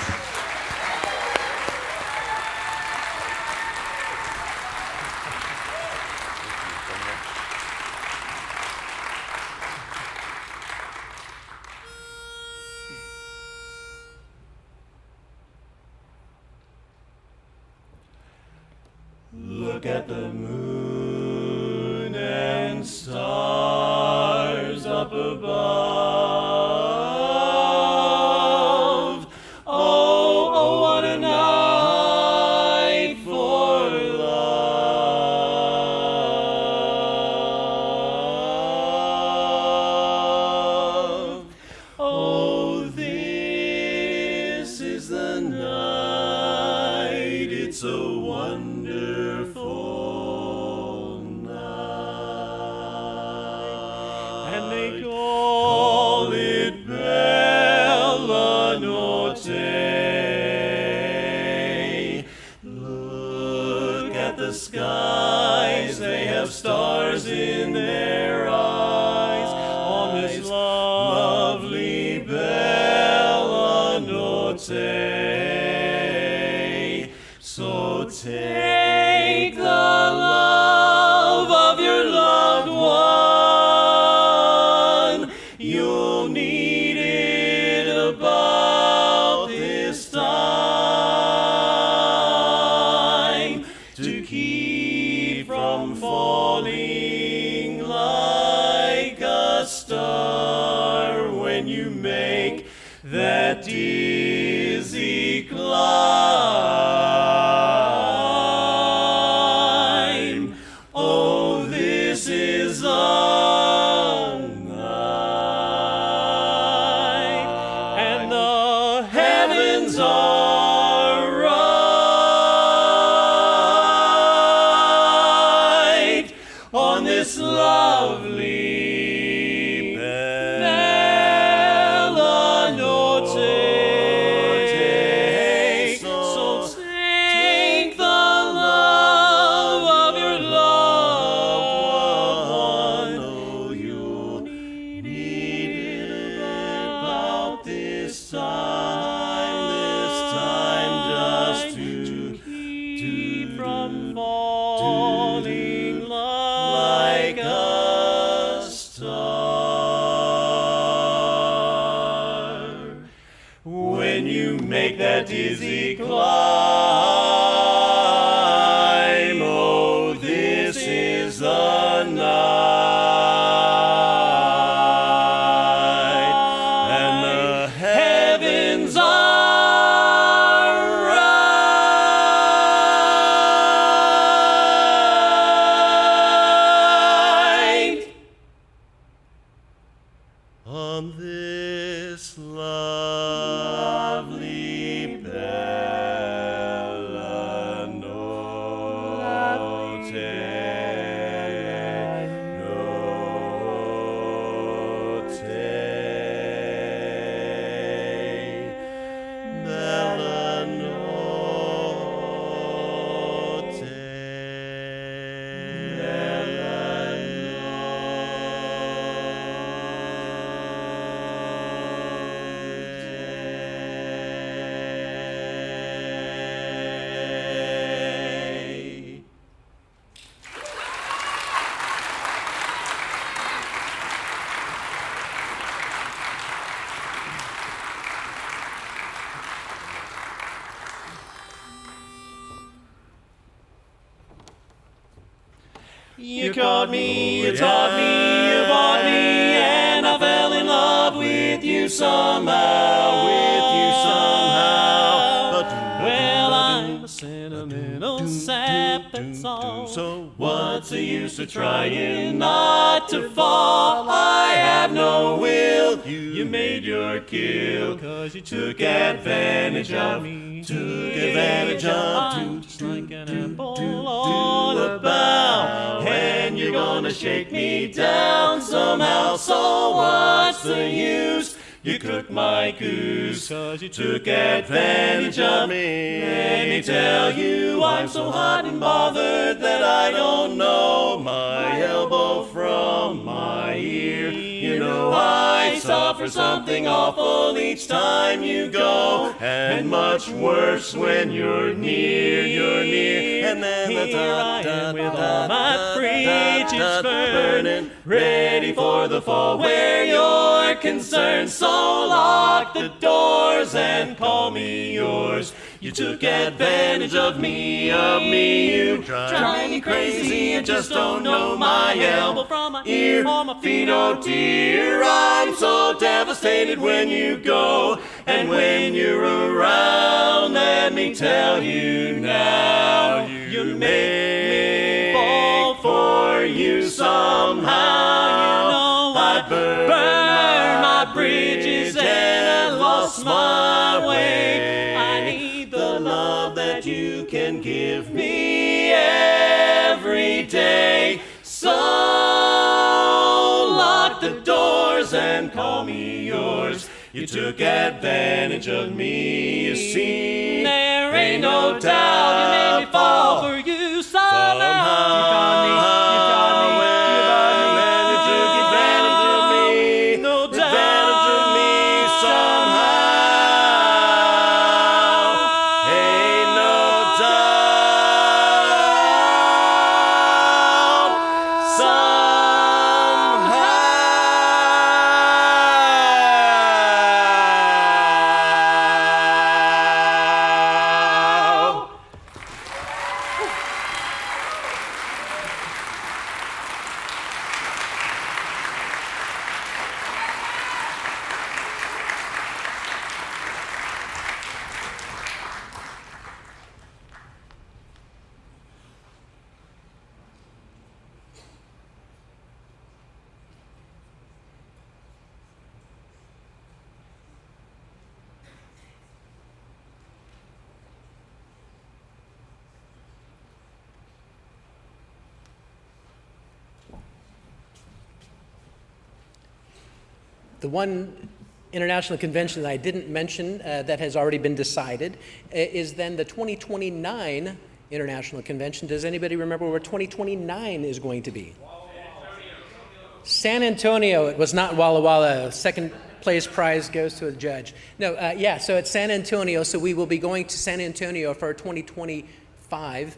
Look at the moon and stars up above. Oh, what a night for love. Oh, this is the night. It's a wonderful night. And they call it Bella Notte. Look at the skies, they have stars in their eyes. On this lovely Bella Notte. So take the love of your loved one. You'll need it about this time to keep from falling like a star when you make that dizzy climb. Oh, this is a night, and the heavens are right on this lovely Bella Notte. So take the love of your loved one. Oh, you'll need it about this time just to keep from falling like a star. When you make that dizzy climb, oh, this on this lovely bella notte, bella notte, You caught me, you taught me, you bought me, and I fell in love with you somehow, But well, I'm a sentimental sap, that's all. So what's the use of trying not to fall? I have no will. You made your kill, 'cause you took advantage of me. Took advantage of, just like an apple all about. And you're gonna shake me down somehow, so what's the use? You cooked my goose, 'cause you took advantage of me. Let me tell you, I'm so hot and bothered that I don't know my elbow from my ear. You know I suffer something awful each time you go, and much worse when you're near, And then here I am with all my bridges burning, ready for the fall where you're concerned. So lock the doors and call me yours. You took advantage of me, you drive me crazy and just don't know my elbow from my ear or my feet, oh dear. I'm so devastated when you go, and when you're around, let me tell you now, you make me fall for you somehow. You know I burned my bridges and I lost my way. I need the love that you can give me every day. So lock the doors and call me yours. You took advantage of me, you see. There ain't no doubt you made me fall for you somehow. You caught me, you took advantage of me. No doubt, advantage of me somehow. Ain't no doubt somehow. The one international convention that I didn't mention that has already been decided is then the 2029 International Convention. Does anybody remember where 2029 is going to be? San Antonio. It was not Walla Walla. Second place prize goes to a judge. No, so it's San Antonio. So we will be going to San Antonio for our 2025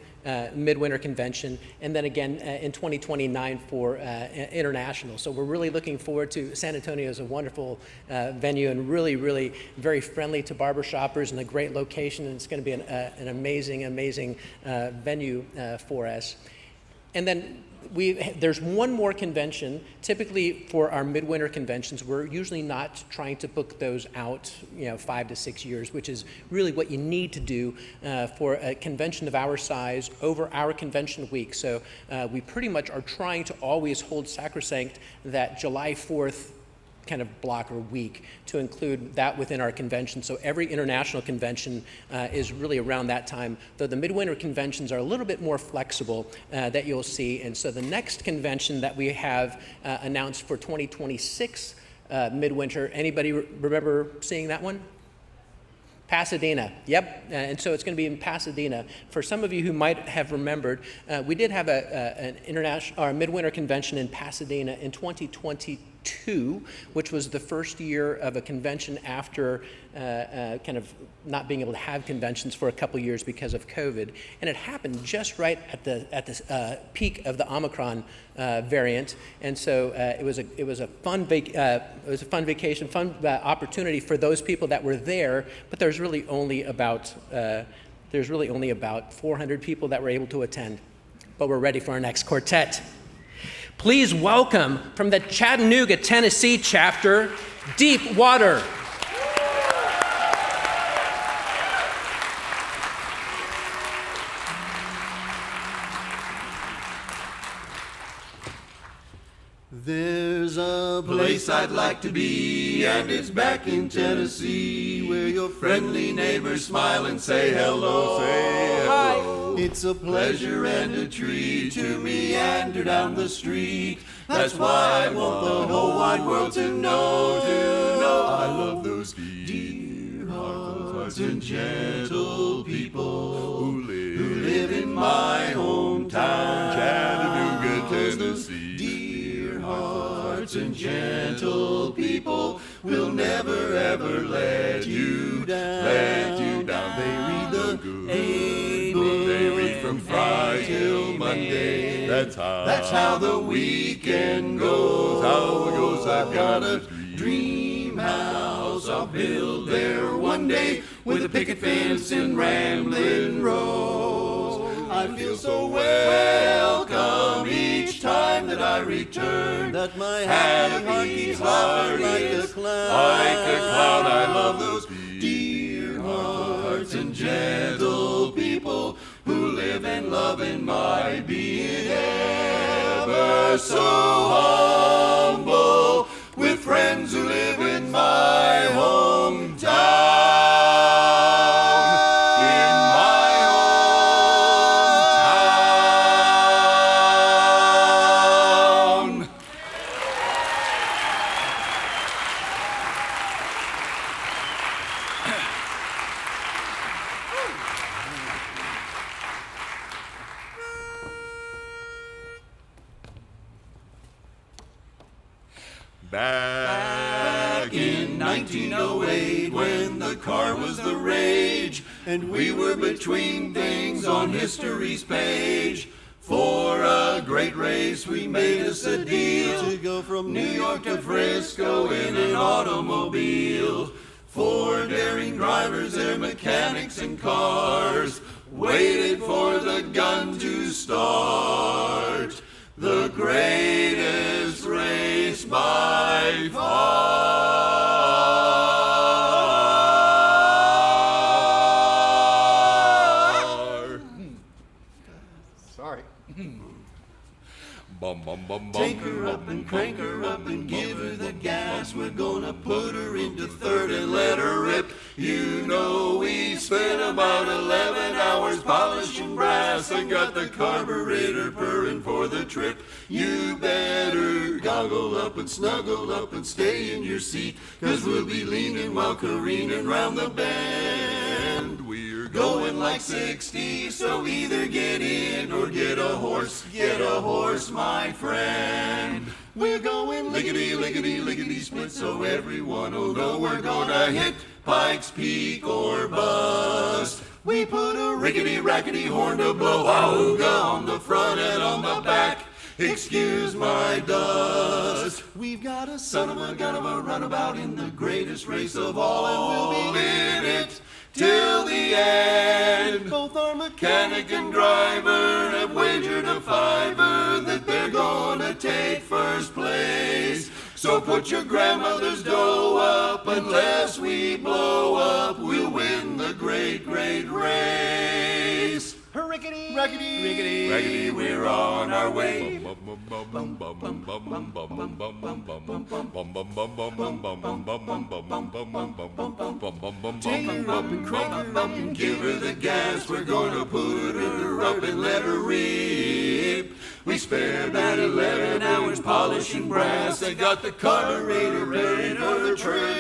Midwinter Convention, and then again in 2029 for international. So we're really looking forward to San Antonio. Is a wonderful venue and really, really very friendly to barbershoppers and a great location, and it's going to be an amazing venue for us. And then there's one more convention. Typically for our midwinter conventions, we're usually not trying to book those out 5 to 6 years, which is really what you need to do for a convention of our size over our convention week. So we pretty much are trying to always hold sacrosanct that July 4th kind of block or week to include that within our convention. So every international convention is really around that time, though the Midwinter conventions are a little bit more flexible that you'll see. And so the next convention that we have announced for 2026 Midwinter, anybody remember seeing that one? Pasadena, yep, and so it's going to be in Pasadena. For some of you who might have remembered, we did have an international or Midwinter convention in Pasadena in 2022, which was the first year of a convention after kind of not being able to have conventions for a couple years because of COVID, and it happened just right at the peak of the Omicron variant, and so it was a fun vacation, fun opportunity for those people that were there. But there's really only about 400 people that were able to attend. But we're ready for our next quartet. Please welcome from the Chattanooga, Tennessee chapter, Deep Water. There's a place I'd like to be, and it's back in Tennessee, where your friendly neighbors smile and say hello. Say hello. It's a pleasure and a treat to meander down the street. That's why I want the whole wide world to know. I love those dear hearts and gentle people who live in my hometown, Chattanooga, Tennessee. Hearts and gentle people will never ever let you down. They read the good book. They read from Friday till Monday. That's how the weekend goes. I've got a dream house I'll build there one day, with a picket fence and rambling rose. I feel so welcome each time that I return, that my happy heart keeps laughing like a cloud. I love those dear hearts and gentle people who live and love in my being, ever so humble, with friends who live in my hometown. Back in 1908, when the car was the rage, and we were between things on history's page, for a great race we made us a deal to go from New York to Frisco in an automobile. Four daring drivers, their mechanics and cars, waited for the gun to start. The greatest race by far. Sorry. Bum, bum, bum, bum. Take her up and crank her up and give her the gas. We're gonna put her into third and let her rip. You know we spent about 11 hours polishing brass and got the carburetor purring for the trip. You better goggle up and snuggle up and stay in your seat, 'cause we'll be leaning while careening round the bend. We're going like 60, so either get in or get a horse, my friend. We're going lickety, lickety, lickety split, so everyone will know we're gonna hit Pikes Peak or bust. We put a rickety, rackety horn to blow auga on the front and on the back. Excuse my dust. We've got a son of a gun of a runabout in the greatest race of all, and we'll be in it till the end. Both our mechanic and driver have wagered a $5 that they're gonna take first place. So put your grandmother's dough up, unless we blow up, we'll win the great, great race. Rickety, Raggedy, raggedy, we're on our way. Take her up and crank her up and give her the gas. We're gonna put her up and let her rip. We spent about 11 hours polishing brass. They got the carburetor ready for the trip.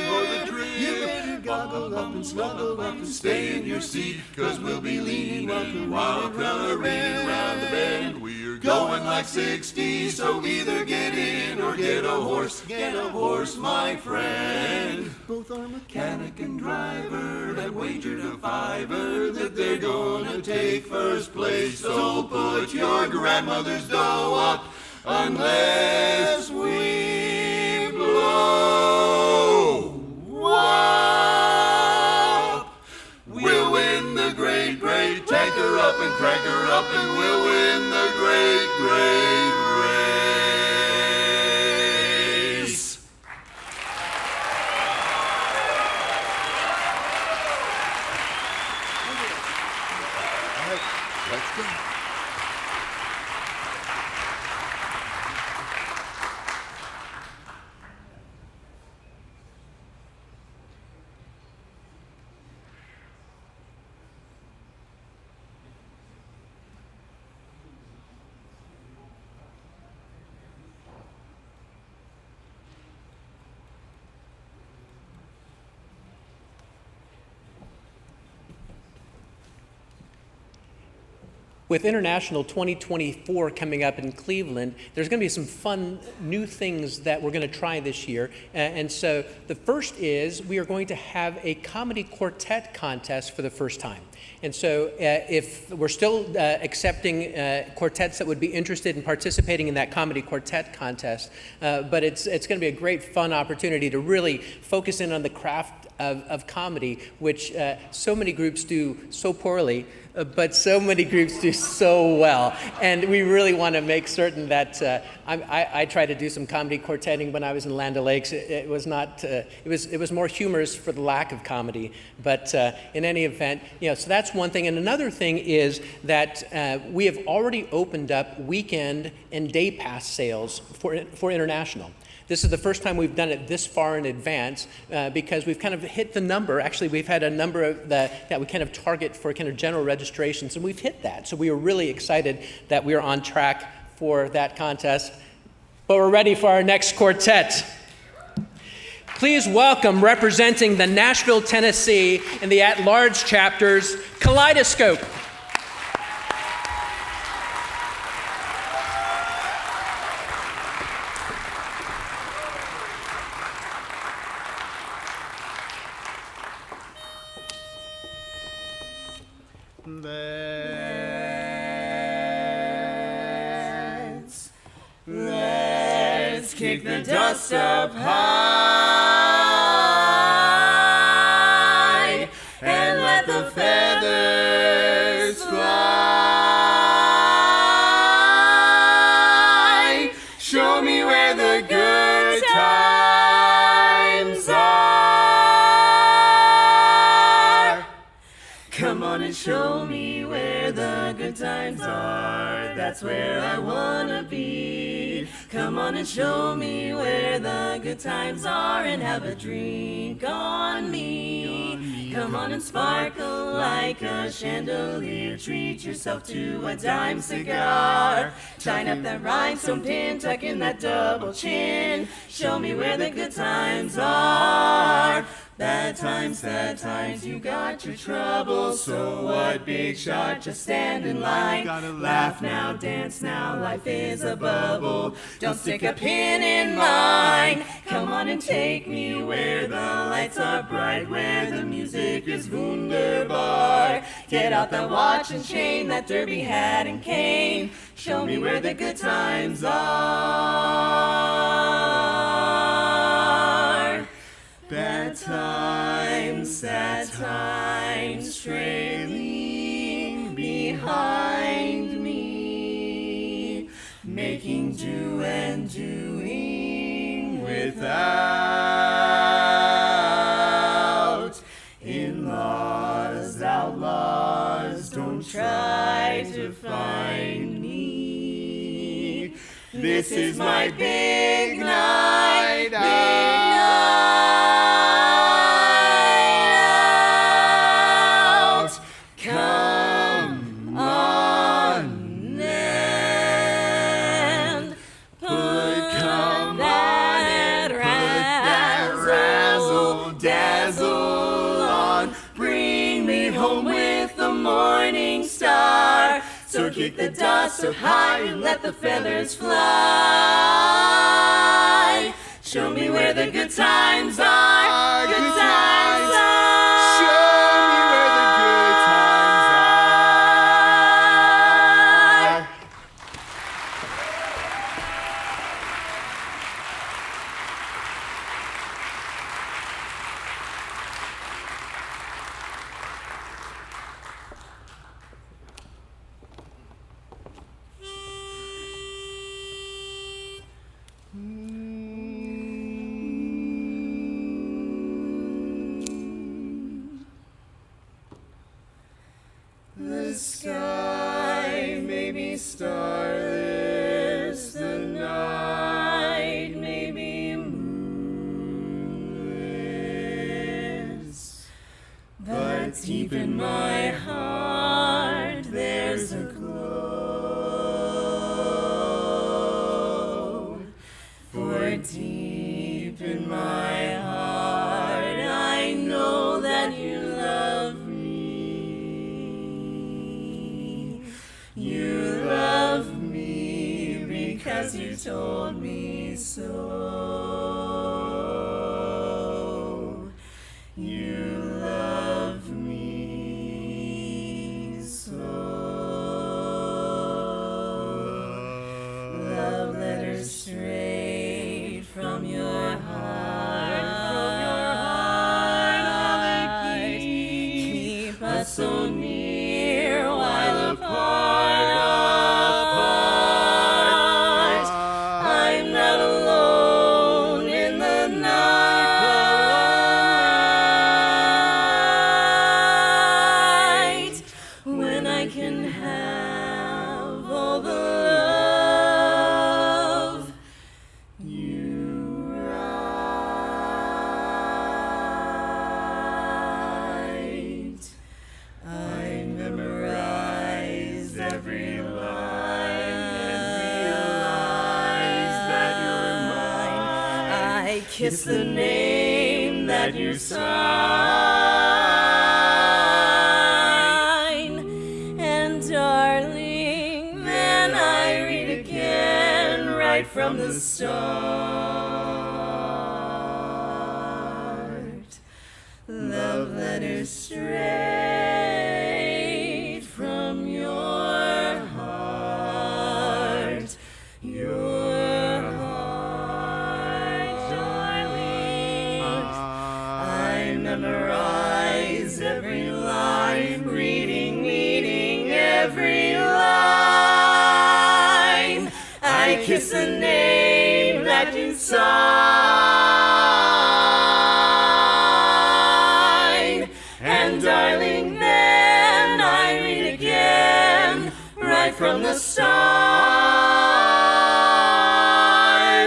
You better goggle up and snuggle up and stay in your seat, 'cause we'll be leaning while coloring around the bend. We're going like 60, so either get in or get a horse. Get a horse, my friend. Both our mechanic and driver have wagered a $5 that they're gonna take first place. So put your grandmother's dough up unless we blow up. We'll win the great, great. Take her up and crank her up, and we'll win the great, great race. All right, let's go. With International 2024 coming up in Cleveland, there's going to be some fun new things that we're going to try this year. And so the first is we are going to have a comedy quartet contest for the first time. And so if we're still accepting quartets that would be interested in participating in that comedy quartet contest, but it's going to be a great fun opportunity to really focus in on the craft of comedy, which so many groups do so poorly, but so many groups do so well. And we really want to make certain that I tried to do some comedy quartetting when I was in Land O'Lakes. It was not, it was more humorous for the lack of comedy. But in any event, so that's one thing. And another thing is that we have already opened up weekend and day pass sales for International. This is the first time we've done it this far in advance because we've kind of hit the number. Actually, we've had a number of that we kind of target for kind of general registrations, and we've hit that. So we are really excited that we are on track for that contest. But we're ready for our next quartet. Please welcome, representing the Nashville, Tennessee, and the at-large chapters, Kaleidoscope. Let's kick the dust up high and let the feathers fly. Show me where the good times are. Come on and show me where the good times are. That's where I wanna be. Come on and show me where the good times are, and have a drink on me. Come on and sparkle like a chandelier. Treat yourself to a dime cigar. Shine up that rhinestone pin, tuck in that double chin. Show me where the good times are. Bad times, you got your troubles. So what, big shot, just stand in line. Gotta laugh now, dance now, life is a bubble. Don't stick a pin in mine. Come on and take me where the lights are bright, where the music is wunderbar. Get out that watch and chain, that derby hat and cane. Show me where the good times are. Bad times, sad times, trailing behind me, making do and doing without. In-laws, outlaws, don't try to find This is my big night out. Come on and come on and put that razzle dazzle on. Bring me home with the morning star. So kick the dust up high and let the feathers fly. Show me where the good times are. Good times are. Show me where the good times are. The sky may be starless, the night may be moonless, but deep in my heart there's a glow. For deep in my heart I know that you love me. You love me because you told me so. You love me so. Love letters straight from your heart. Keep us so near while apart. I'm not alone in the night when I can have all the love you write. I memorized every line and realized that you're mine. I kiss the name that you sign. And darling, then I read again right from the start. Love letters straight from your heart. Your heart, darling. I memorize every line, reading every line. I kiss the name that you sign. And darling, then I read again right from the start.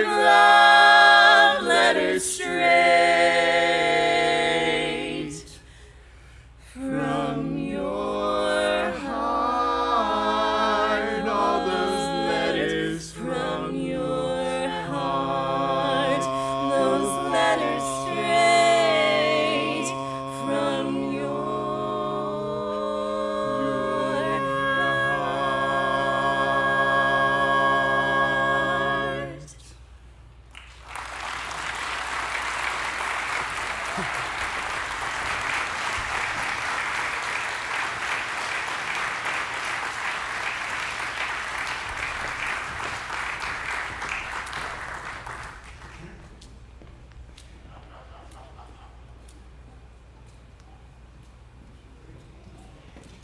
Love letters straight from your heart. All those letters from your heart. Those letters straight from your heart.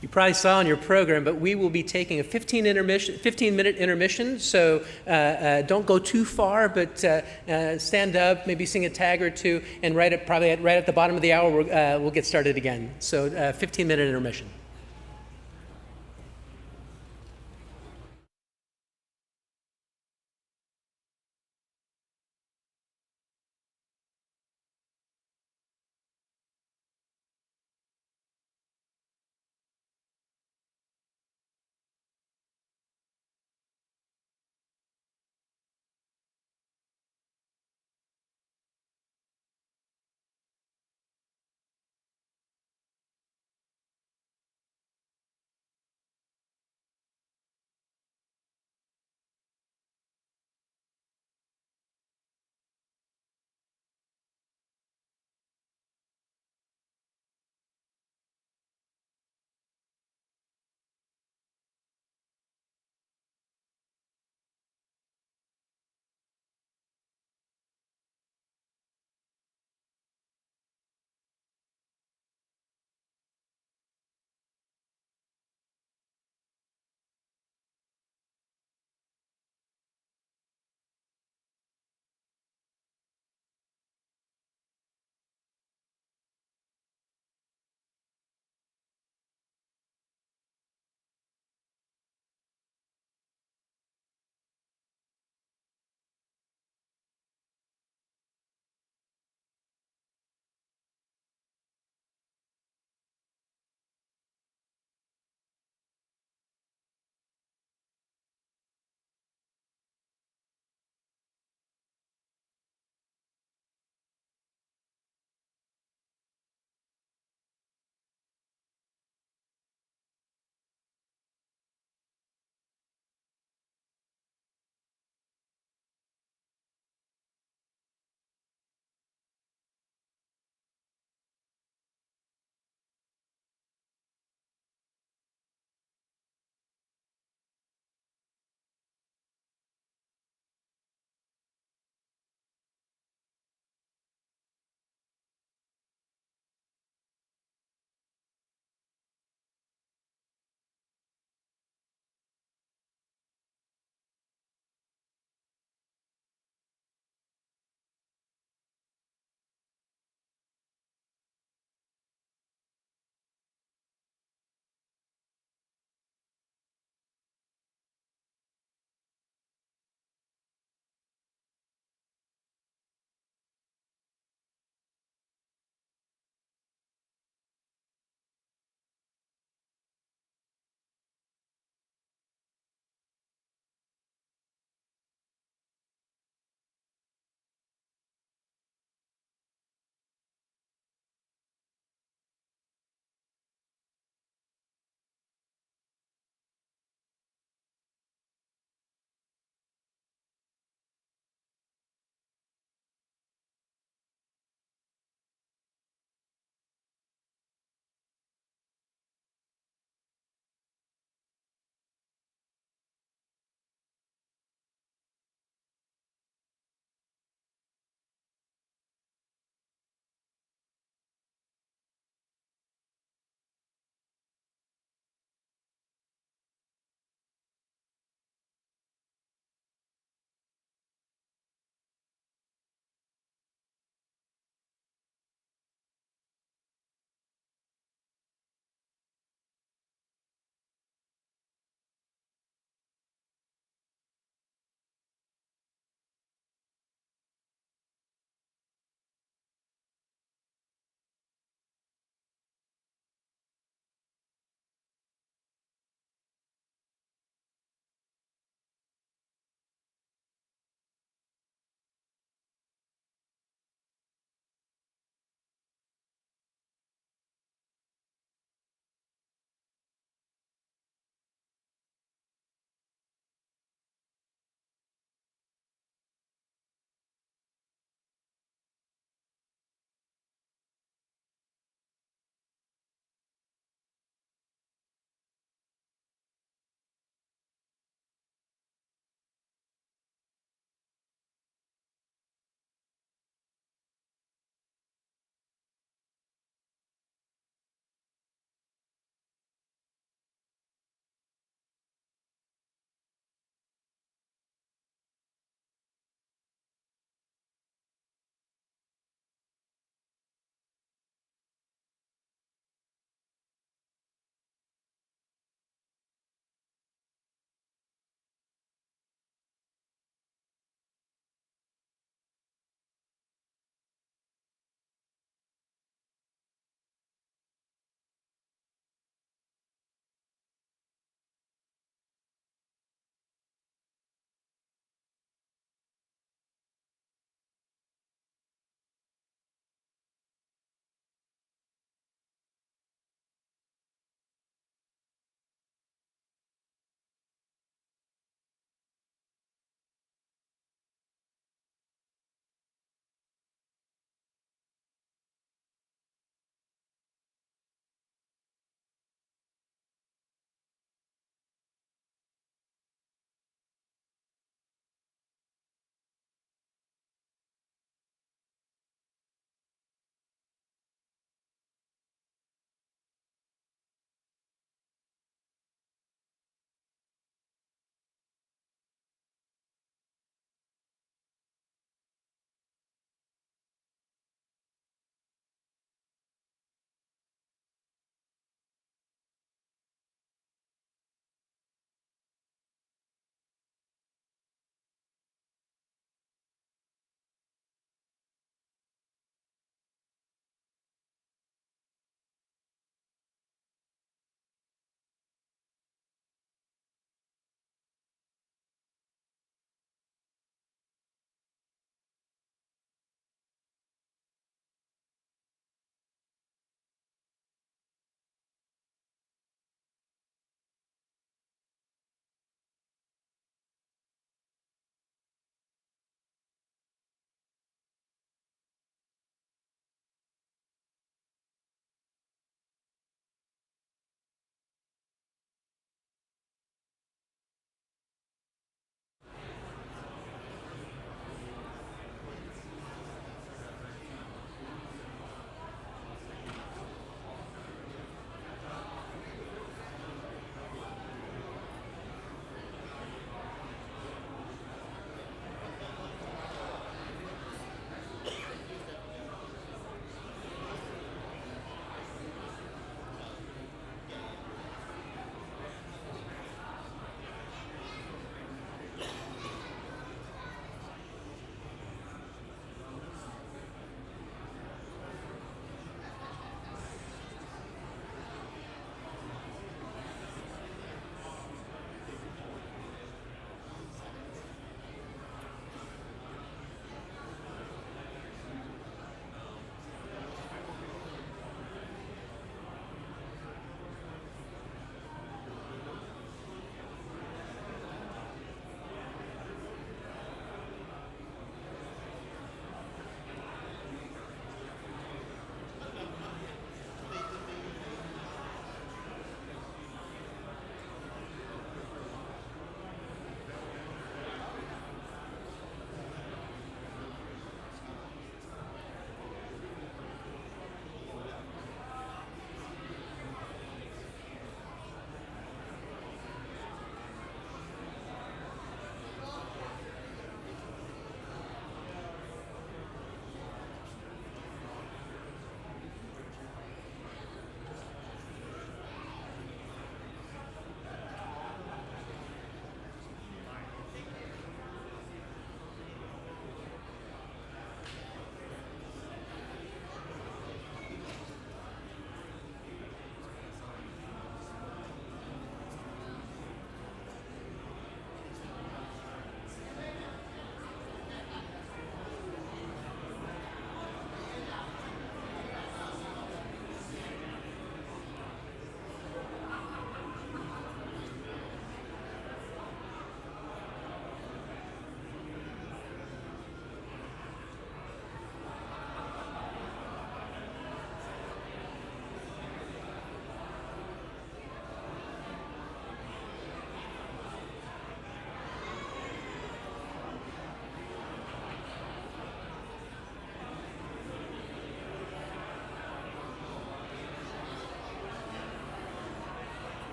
You probably saw in your program, but we will be taking a 15-minute intermission, so don't go too far, but stand up, maybe sing a tag or two, and right at the bottom of the hour, we'll get started again. So 15-minute intermission.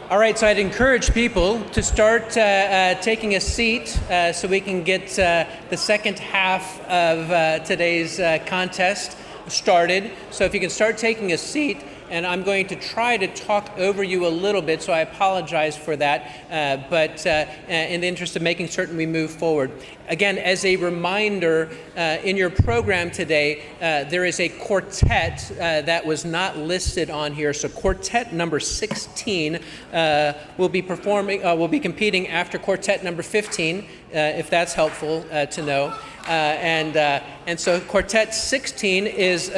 All right, so I'd encourage people to start taking a seat so we can get the second half of today's contest started. So if you can start taking a seat, and I'm going to try to talk over you a little bit, so I apologize for that, but in the interest of making certain we move forward. Again, as a reminder, in your program today, there is a quartet that was not listed on here. So quartet number 16 will be competing after quartet number 15, if that's helpful to know. And so quartet 16 is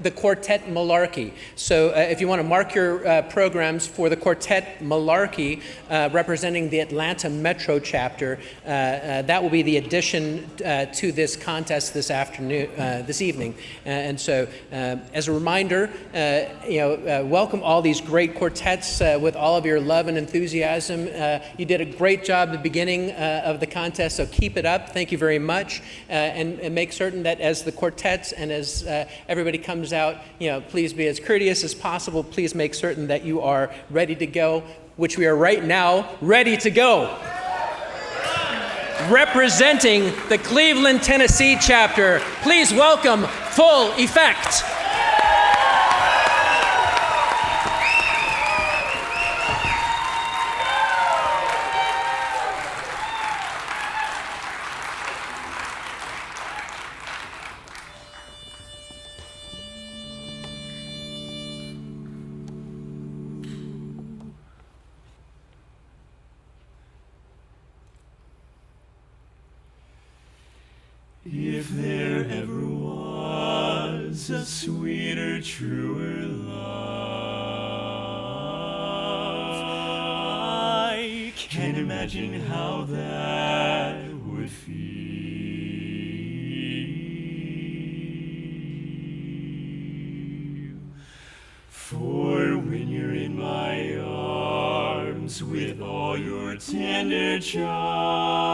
the Quartet Malarkey. So if you want to mark your programs for the Quartet Malarkey, representing the Atlanta Metro chapter, that will be the addition to this contest this evening. And so, as a reminder, welcome all these great quartets with all of your love and enthusiasm. You did a great job at the beginning of the contest, so keep it up. Thank you very much, and make certain that as the quartets and as everybody comes out, please be as courteous as possible. Please make certain that you are ready to go, which we are right now ready to go. Representing the Cleveland, Tennessee chapter, please welcome Full Effect. If there ever was a sweeter, truer love, I can't imagine how that would feel. For when you're in my arms with all your tender charms,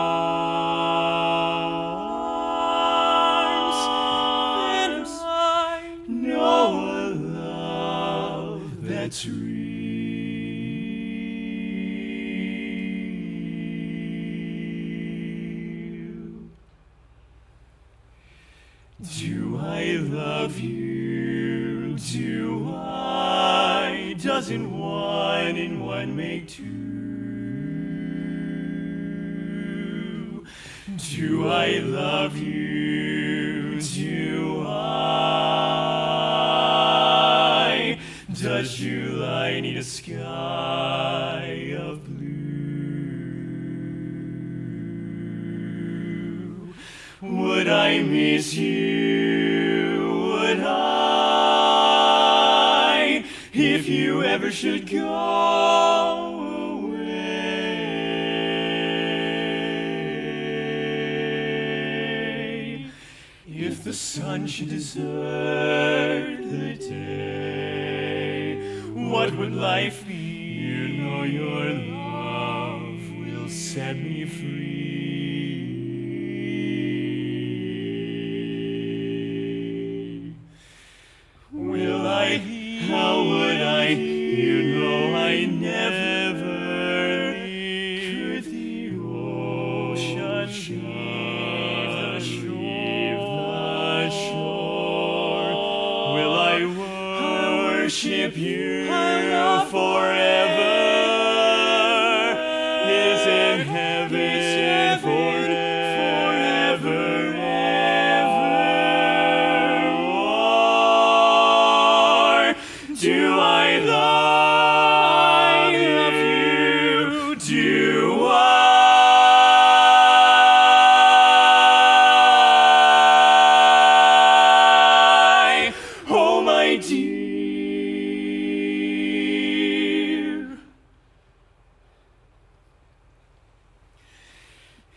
that's real. Do I love you? Do I? Doesn't one and one make two? Do I love you? Do I? Does July need a sky of blue? Would I miss you? Would I? If you ever should go away, if the sun should desert the day, what would life be? You know your love will set me free. Will I? How would I? You know I never could the ocean leave the shore. Will I worship you forever? Is in heaven forever, ever? Or do I love you? Do I? Oh, my dear.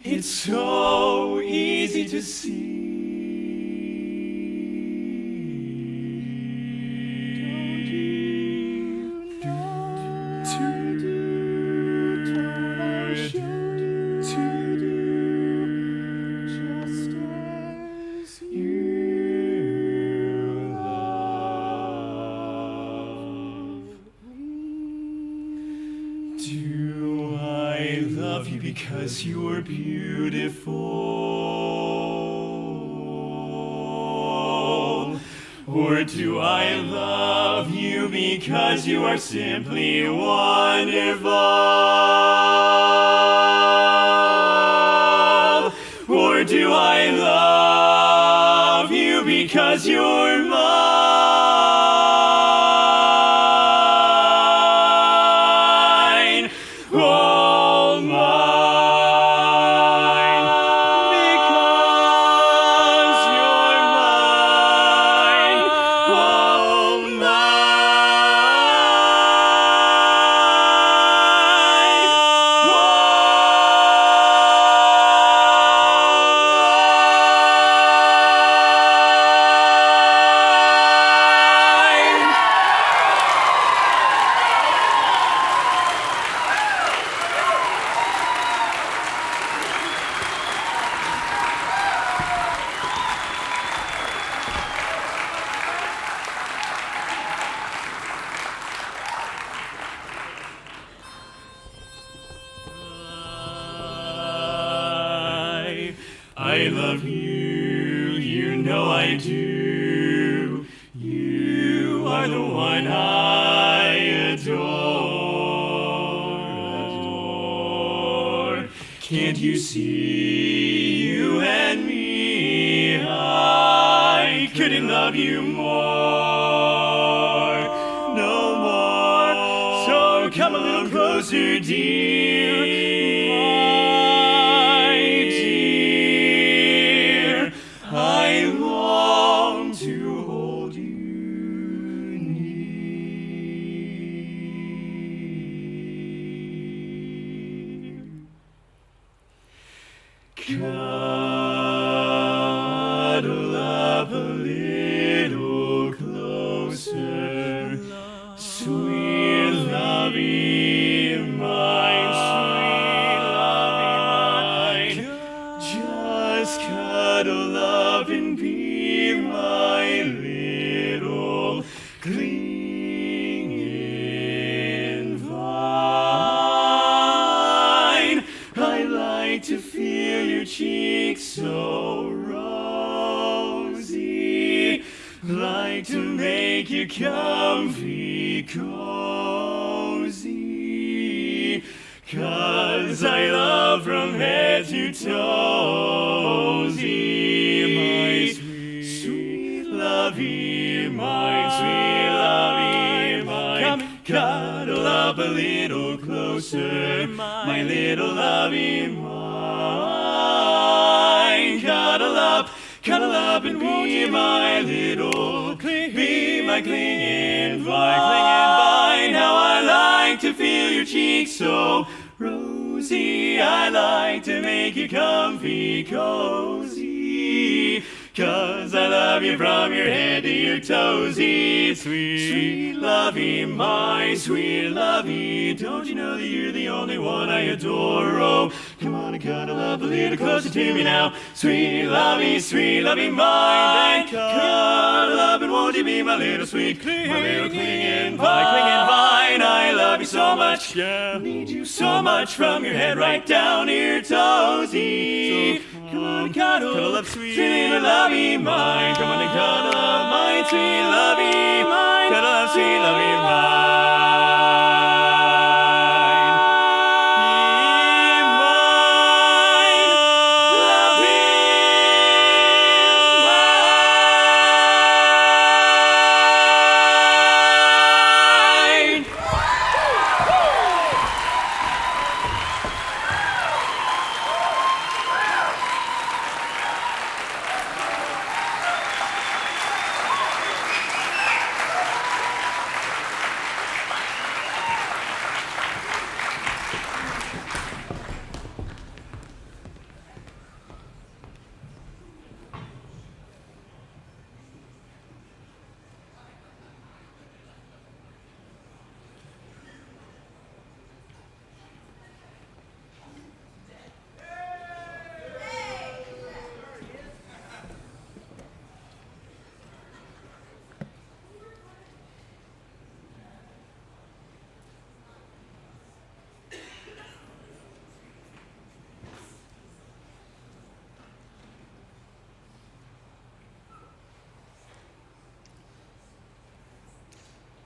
It's so easy to see. 'cause you're beautiful? Or do I love you because you are simply wonderful? Or do I love you because you're mine? All mine. Because you're mine. All I love you, you know I do. You are the one I adore. Can't you see, you and me, I couldn't love you more, no more. So come a little closer, dear, my dear. I long to hold you near. Cuddle up a little closer, sweet lovey mine, sweet lovey mine. Just cuddle up and be my little clinging vine. I like to feel your cheeks so rosy, like to make you comfy, cozy, 'cause I love from head to toesy, my sweet, sweet lovey, my sweet lovey, mine. Cuddle up a little closer, my little lovey mine. Cuddle up and be my little, be my clinging vine. How I like to feel your cheeks so rosy. I like to make you comfy, cozy, 'cause I love you from your head to your toesy. Sweet, sweet lovey, my sweet lovey. Don't you know that you're the only one I adore? Oh, come on and cuddle up a little closer to me now. Sweet lovey mine. Then cuddle up and won't you be my little sweet, my little clinging vine. I love you so much, yeah. Need you so much from your head right down to your toesy. So come on and cuddle up, sweet little lovey mine. Come on and cuddle up, my sweet lovey mine. Cuddle up, sweet lovey mine.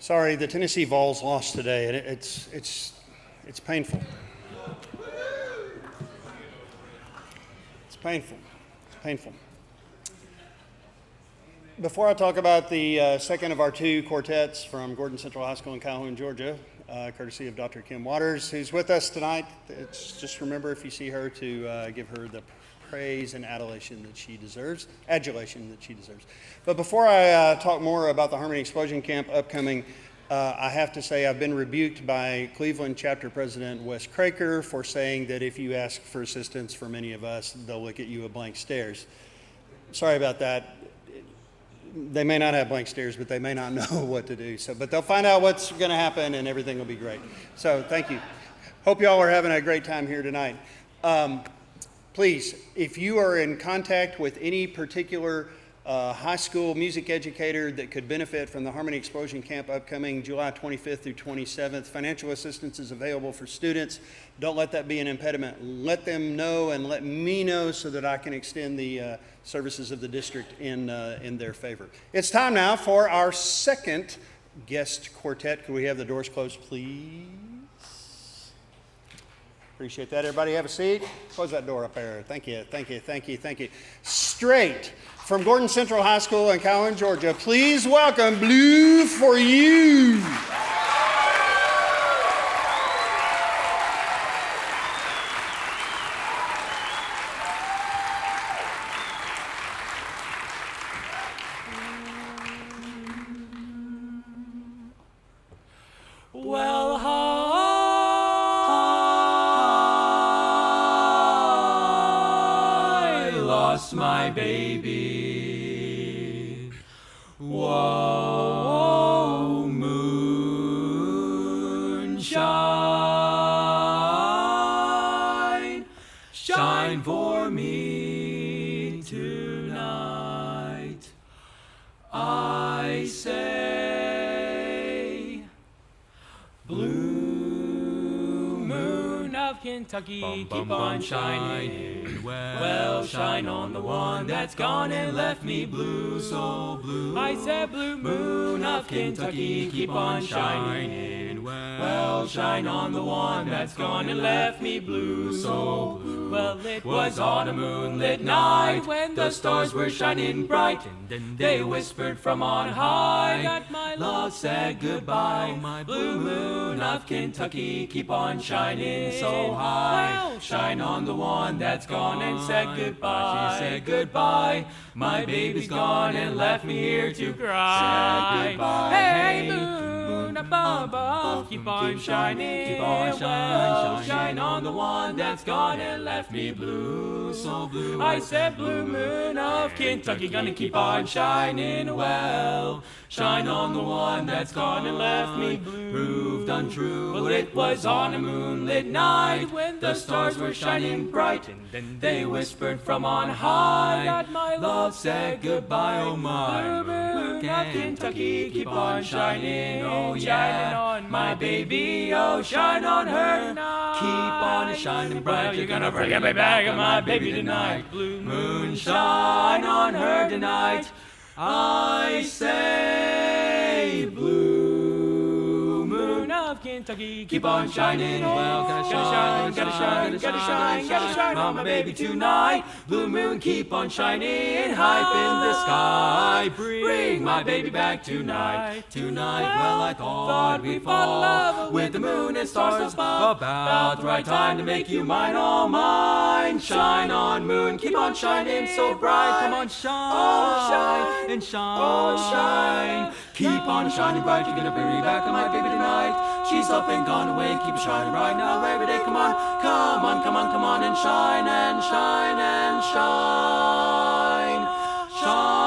Sorry, the Tennessee Vols lost today, and it's painful. It's painful. It's painful. Before I talk about the second of our two quartets from Gordon Central High School in Calhoun, Georgia, courtesy of Dr. Kim Waters, who's with us tonight, just remember if you see her to give her the praise and adulation that she deserves, adulation that she deserves. But before I talk more about the Harmony Explosion Camp upcoming, I have to say I've been rebuked by Cleveland Chapter President Wes Craker for saying that if you ask for assistance from any of us, they'll look at you with blank stares. Sorry about that. They may not have blank stares, but they may not know what to do. But they'll find out what's going to happen, and everything will be great. So thank you. Hope you all are having a great time here tonight. Please, if you are in contact with any particular high school music educator that could benefit from the Harmony Explosion Camp upcoming July 25th through 27th, financial assistance is available for students. Don't let that be an impediment. Let them know and let me know so that I can extend the services of the district in their favor. It's time now for our second guest quartet. Could we have the doors closed, please? Appreciate that. Everybody have a seat. Close that door up there. Thank you, thank you, thank you, thank you. Straight from Gordon Central High School in Calhoun, Georgia, please welcome Blue for You. Well, I lost my baby. Whoa, moonshine, shine for me tonight. I say, blue moon of Kentucky, keep on shining. Well, shine on the one that's gone and left me blue, so blue. I said, blue moon of Kentucky, keep on shining. Well, shine on the one that's gone and left me blue, so blue. Well, it was on a moonlit night when the stars were shining bright, and then they whispered from on high that my love said goodbye. My blue moon of Kentucky, keep on shining so high. Shine on the one that's gone and said goodbye. She said goodbye. My baby's gone and left me here to cry. Said goodbye. Hey, moon above, keep on shining. Keep on shining. Shine on the one that's gone and left me blue, so blue. I said, blue moon of Kentucky, gonna keep on shining. Well, shine on the one that's gone and left me blue. Proved untrue. Well, it was on a moonlit night when the stars were shining bright, and then they whispered from on high that my love said goodbye. Oh my blue moon of Kentucky, keep on shining. Oh yeah, my baby, oh shine on her. Keep on shining bright. You're gonna bring me back on my baby tonight. Blue moon, shine on her tonight. I say, blue moon of Kentucky, keep on shining. Well, gotta shine, gotta shine, gotta shine, gotta shine on my baby tonight. Blue moon, keep on shining, hype in the sky. Bring my baby back tonight. Tonight, well, I thought we'd fall with the moon and stars above. About the right time to make you mine, all mine. Shine on, moon, keep on shining so bright. Come on, shine, oh, shine and shine, oh, shine. Keep on shining bright. You're gonna bring me back on my baby tonight. She's up and gone away. Keep it shining bright now every day. Come on, come on, come on, come on and shine and shine and shine, shine.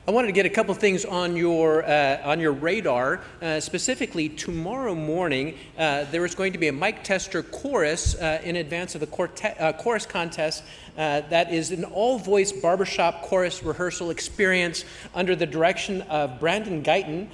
I wanted to get a couple things on your radar. Specifically, tomorrow morning, there is going to be a mic tester chorus in advance of the chorus contest. That is an all-voice barbershop chorus rehearsal experience under the direction of Brandon Guyton.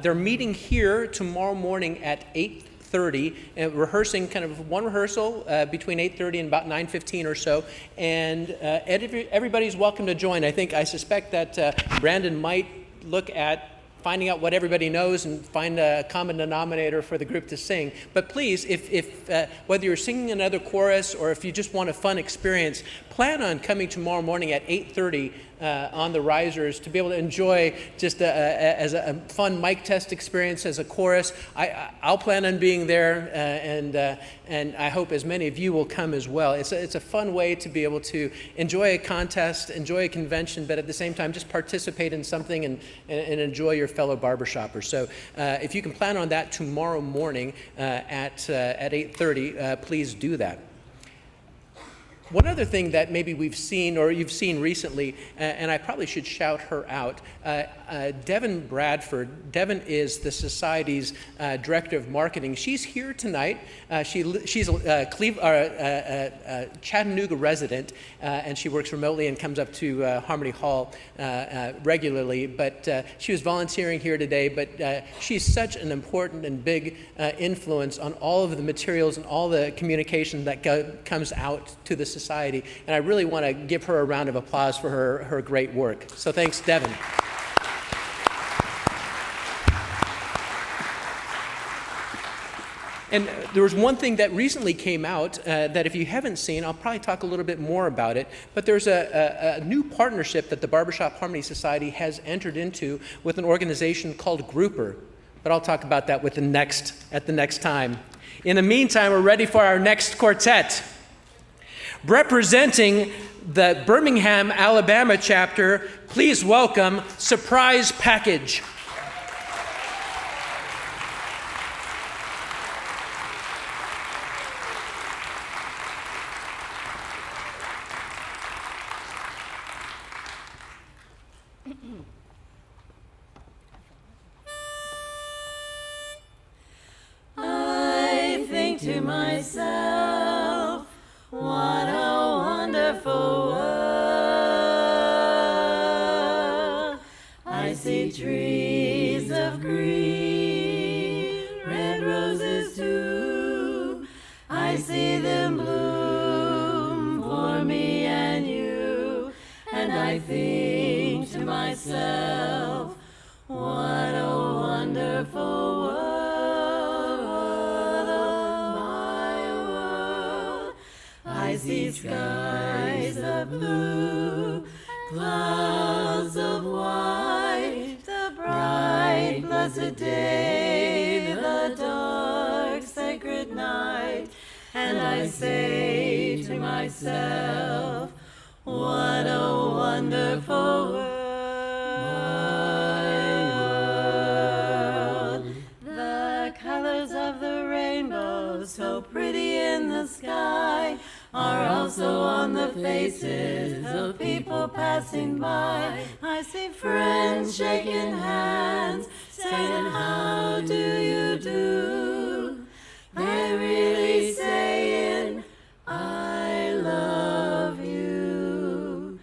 They're meeting here tomorrow morning at 8:30 and rehearsing kind of one rehearsal between 8:30 and about 9:15 or so, and everybody's welcome to join. I suspect that Brandon might look at finding out what everybody knows and find a common denominator for the group to sing. But please, if whether you're singing another chorus or if you just want a fun experience, plan on coming tomorrow morning at 8:30 on the risers to be able to enjoy just as a fun mic test experience as a chorus. I'll plan on being there, and I hope as many of you will come as well. It's a fun way to be able to enjoy a contest, enjoy a convention, but at the same time just participate in something and enjoy your fellow barbershoppers. So if you can plan on that tomorrow morning at 8:30, please do that. One other thing that maybe we've seen or you've seen recently, and I probably should shout her out, Devin Bradford. Devin is the Society's Director of Marketing. She's here tonight. She's a Chattanooga resident, and she works remotely and comes up to Harmony Hall regularly. But she was volunteering here today, but she's such an important and big influence on all of the materials and all the communication that comes out to the Society, and I really want to give her a round of applause for her great work. So thanks, Devin. And there was one thing that recently came out that if you haven't seen, I'll probably talk a little bit more about it, but there's a new partnership that the Barbershop Harmony Society has entered into with an organization called Grouper, but I'll talk about that at the next time. In the meantime, we're ready for our next quartet. Representing the Birmingham, Alabama chapter, please welcome Surprise Package. I think to myself, what a wonderful world. I see trees of green, red roses too. I see them bloom for me and you. And I think to myself, what a wonderful world. I see skies of blue, clouds of white, the bright blessed day, the dark sacred night. And I say to myself, what a wonderful world. The colors of the rainbow, so pretty in the sky, are also on the faces of people passing by. I see friends shaking hands, saying, how do you do? They're really saying, I love you.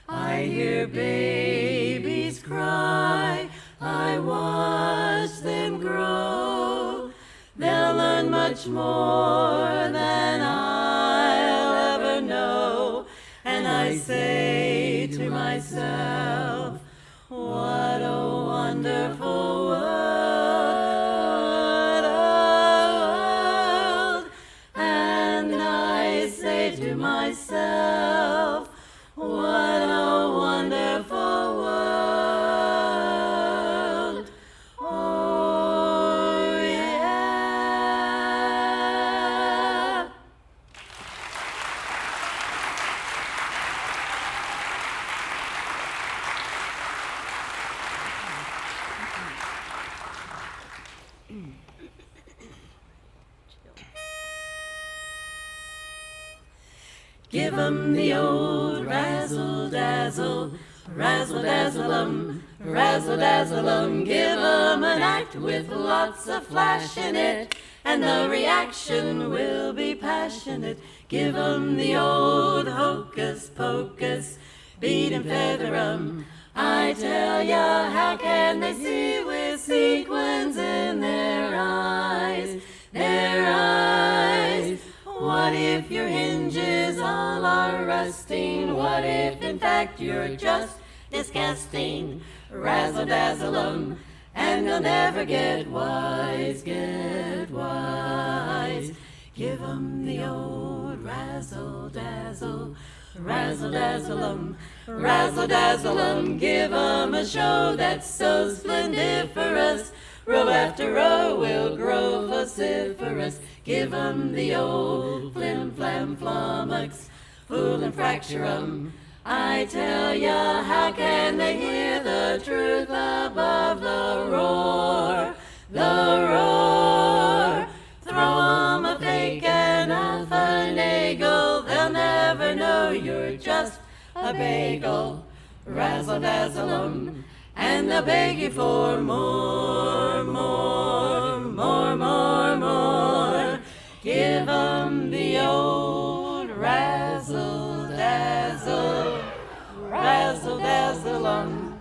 I hear babies cry, I watch them grow. They'll learn much more than I'll ever know. And I say to myself, what a wonderful world. And I say to myself, what a wonderful world. Oh, yeah. Give 'em the old razzle-dazzle, razzle-dazzle-um, razzle-dazzle-um. Give 'em an act with lots of flash in it, and the reaction will be passionate. Give 'em the old hocus-pocus, bead and feather-um. I tell ya, how can they see with sequins in their eyes? Their eyes. What if your hinges all are rusting? What if in fact you're just disgusting? Razzle-dazzle-um, and they'll never get wise, get wise. Give 'em the old razzle-dazzle, razzle-dazzle-um, razzle-dazzle-um. Give 'em a show that's so splendiferous, row after row will grow vociferous. Give 'em the old flim-flam-flummox, fool and fracture 'em. I tell ya, how can they hear the truth above the roar, the roar? Throw 'em a fake and a finagle, they'll never know you're just a bagel. Razzle-dazzle-um, and they'll beg you for more, more, more, more, more. Give 'em the old razzle-dazzle, razzle-dazzle-um,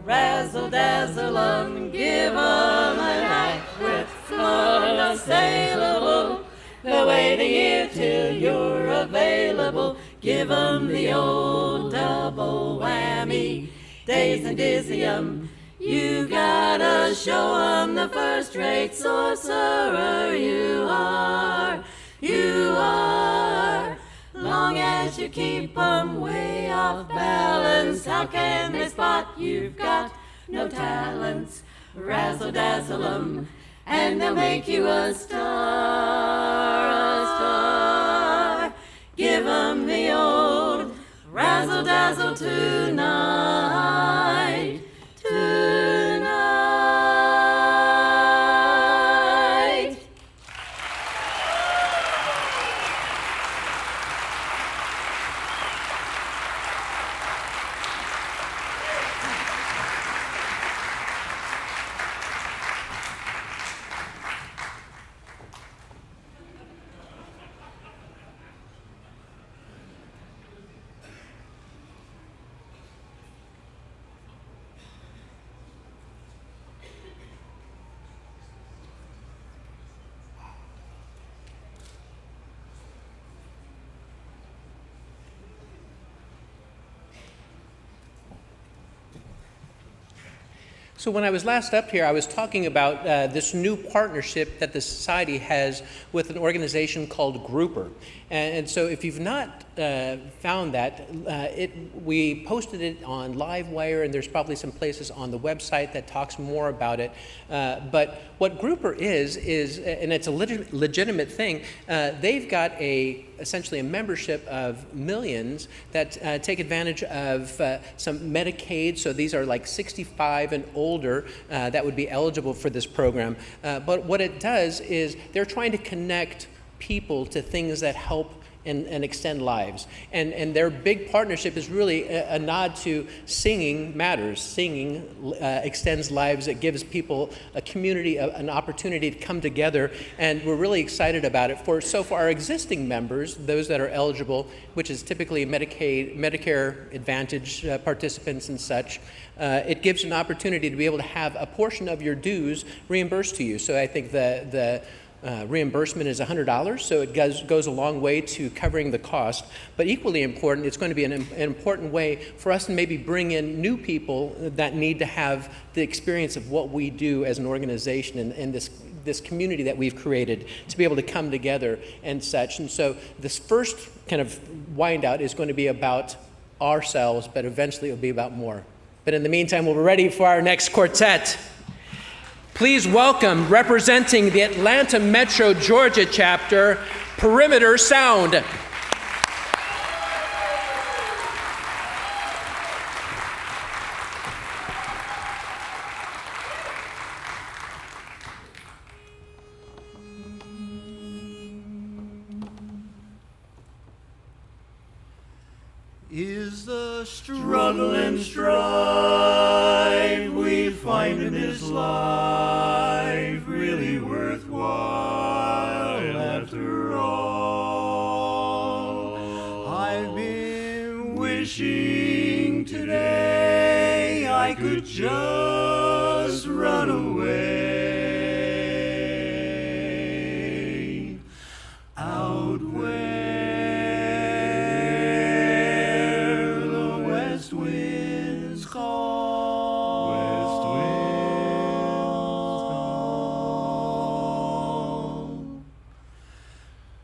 razzle-dazzle-um. Give 'em an act with unassailable, they'll wait a year till you're available. Give 'em the old double whammy, daze and dizzy-um. You gotta show 'em the first-rate sorcerer you are, you are. Long as you keep 'em way off balance, how can they spot you've got no talents? Razzle-dazzle-um, and they'll make you a star, a star. Give 'em the old razzle-dazzle tonight, tonight. So when I was last up here, I was talking about this new partnership that the Society has with an organization called Grouper. And so if you've not found that, we posted it on Livewire, and there's probably some places on the website that talks more about it. But what Grouper is, and it's a legitimate thing, they've got essentially a membership of millions that take advantage of some Medicaid. So these are like 65 and older that would be eligible for this program. But what it does is they're trying to connect people to things that help and extend lives. And their big partnership is really a nod to singing matters. Singing extends lives. It gives people a community, an opportunity to come together, and we're really excited about it. For our existing members, those that are eligible, which is typically Medicaid, Medicare Advantage participants and such, it gives an opportunity to be able to have a portion of your dues reimbursed to you. So I think the reimbursement is $100, so it goes a long way to covering the cost. But equally important, it's going to be an important way for us to maybe bring in new people that need to have the experience of what we do as an organization and this community that we've created to be able to come together and such. And so this first kind of wind out is going to be about ourselves, but eventually it'll be about more. But in the meantime, we're ready for our next quartet. Please welcome, representing the Atlanta Metro Georgia chapter, Perimeter Sound. struggle and strive we find in this life really worthwhile after all. I've been wishing today I could just run away out where the west winds call. West winds call.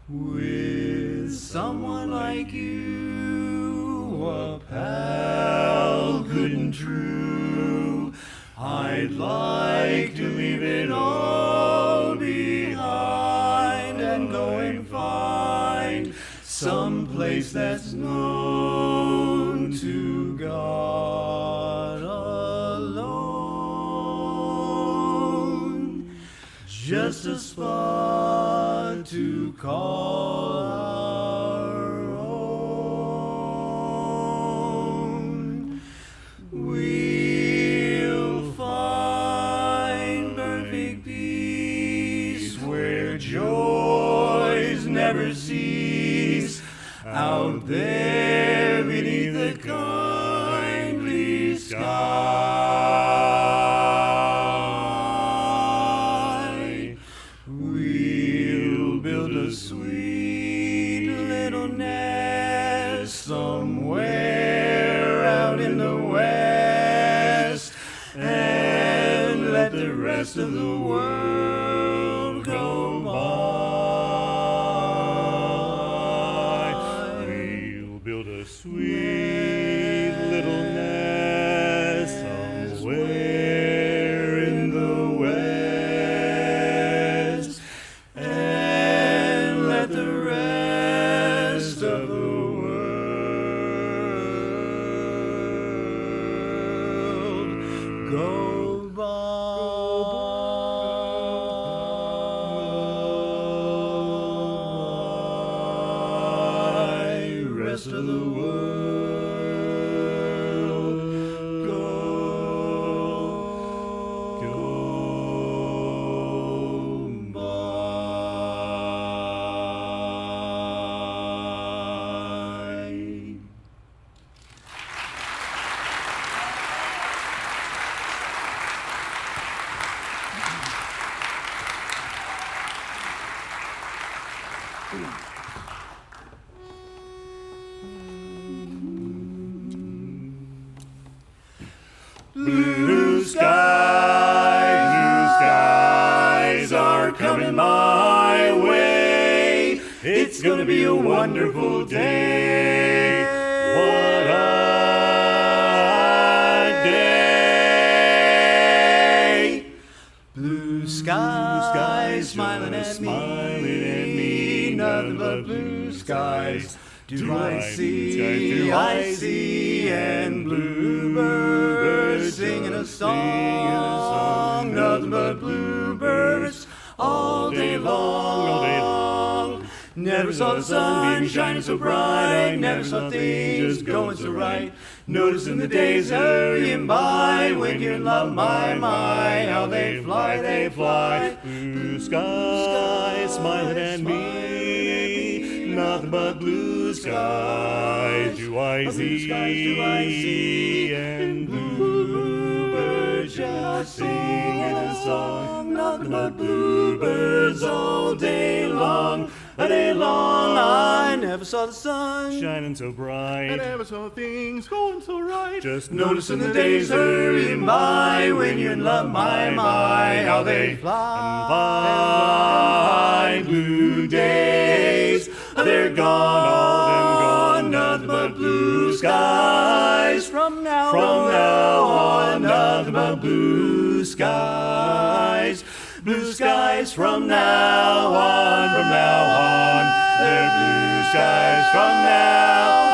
With someone like you, a pal good and true, I'd like to leave it all behind and go and find some place that's known to God alone. Just a spot to call our own. We'll find perfect peace where joys never cease, out there beneath the kindly sky. We'll build a sweet little nest somewhere out in the west and let the rest of the world go by. We'll build a sweet little nest somewhere in the west and let the rest of the world go by. Rest of the world go by. Blue skies are coming my way. It's gonna be a wonderful day. What a day. Blue skies smiling at me, nothing but blue skies. Do I see, I see, and bluebirds singing a song, nothing but bluebirds all day long. Never saw the sun shining so bright, never saw things going so right. Noticing the days hurrying by, when you're in love, my, how they fly. Blue skies smiling at me, nothing but blue skies do I see, and bluebirds just singing a song, nothing but bluebirds all day long. A day long, I never saw the sun shining so bright. I never saw things going so right. Just noticing the days hurrying by, when you're in love, my, how they fly. Blue days, they're gone, all them gone, nothing but blue skies. From now on, nothing but blue skies. Blue skies from now on, they're blue skies from now on.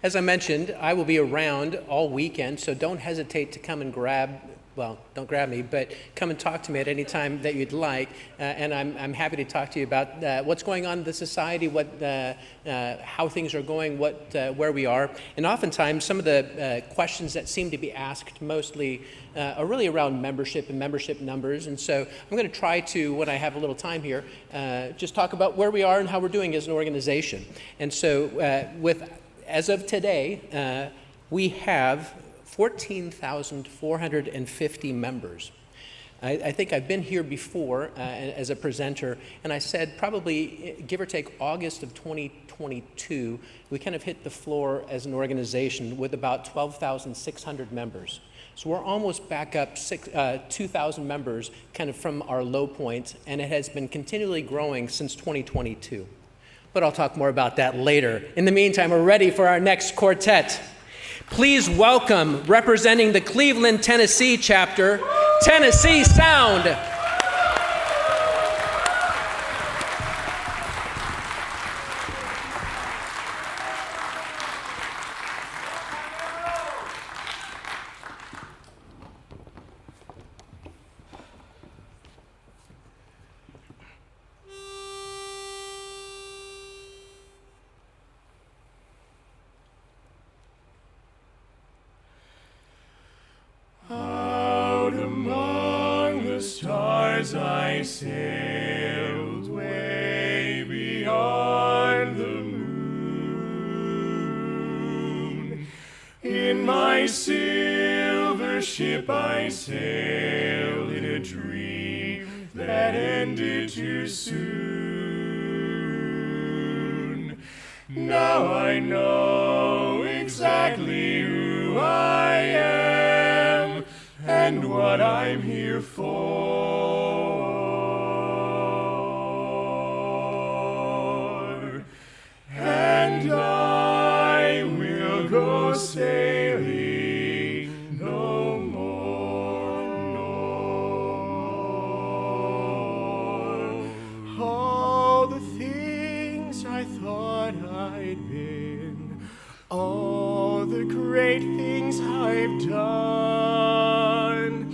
As I mentioned, I will be around all weekend, so don't hesitate to come and don't grab me, but come and talk to me at any time that you'd like, and I'm happy to talk to you about what's going on in the society, how things are going, where we are. And oftentimes, some of the questions that seem to be asked mostly are really around membership and membership numbers. And so I'm going to try to, when I have a little time here, just talk about where we are and how we're doing as an organization. And so as of today, we have 14,450 members. I think I've been here before as a presenter, and I said probably, give or take, August of 2022, we kind of hit the floor as an organization with about 12,600 members. So we're almost back up 2,000 members kind of from our low point, and it has been continually growing since 2022. But I'll talk more about that later. In the meantime, we're ready for our next quartet. Please welcome, representing the Cleveland, Tennessee chapter, Tennessee Sound. I sailed way beyond the moon. In my silver ship I sailed in a dream that ended too soon. Now I know exactly who I am and what I'm here for. And I will go sailing no more, no more. All the things I thought I'd been, all the great things I've done,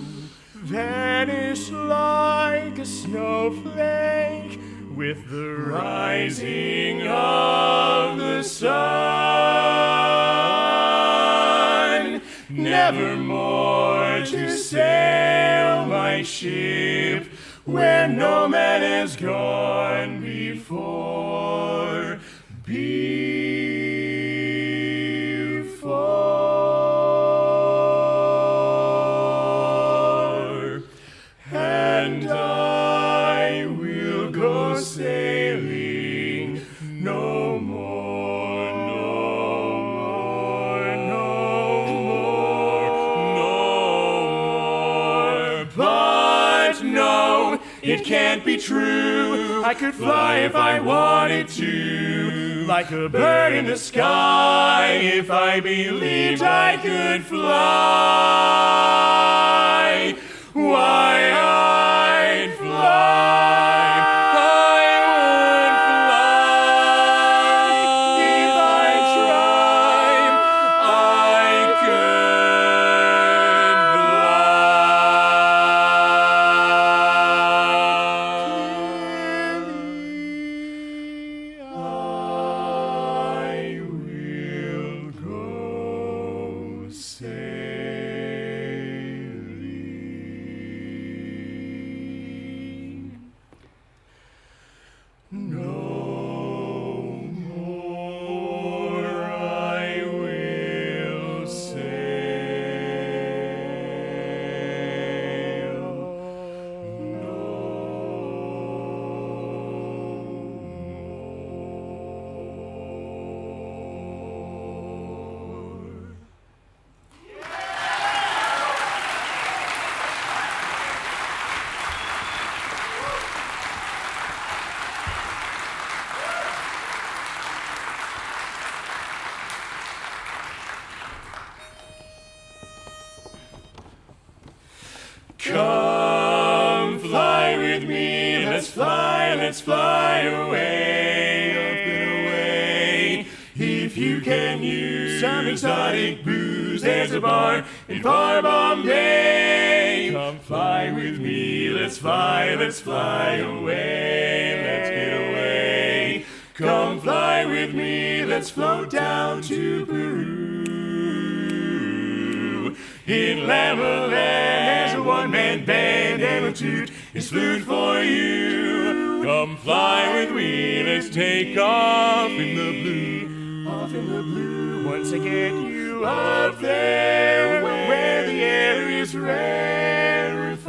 vanish like a snowflake with the rising of the sun. Nevermore to sail my ship where no man has gone before. And I will go sailing no more, no more, no more, no more. But no, it can't be true. I could fly if I wanted to, like a bird in the sky, if I believed I could fly. Why, I'd fly, I would fly. If I tried, I could fly. I will go sailing no more. I will sail no more. Come fly with me, let's fly away, up and away. If you can use some exotic booze. There's a bar in far Bombay. Come fly with me, let's fly away. Let's get away. Come fly with me, let's float down to Peru. In Lamaland, there's a one-man band and a toot his flute for you. Come fly with me, let's take off in the blue. Off in the blue, once I get you up there where the air is rarefied,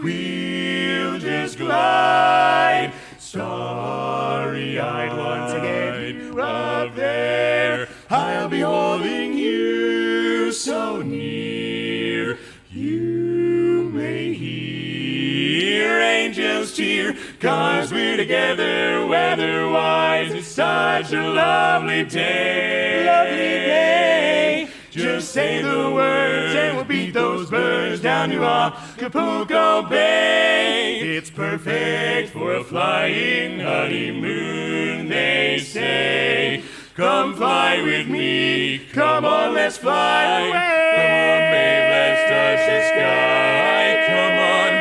we'll just glide, starry-eyed. Once I get you up there, I'll be holding you so near, you may hear angels cheer, 'cause we're together weather-wise. It's such a lovely day, lovely day. Just say the words and we'll beat those birds down to Acapulco Bay. It's perfect for a flying honeymoon, they say. Come fly with me, come on, let's fly away. Come on, babe, let's touch the sky. Come on,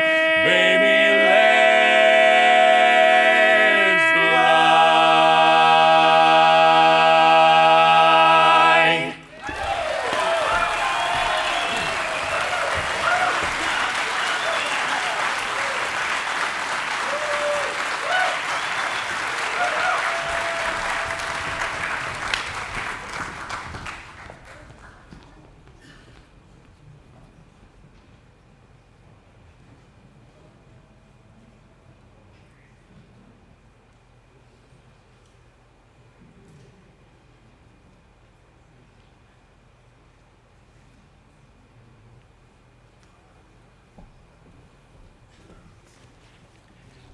baby, let's fly.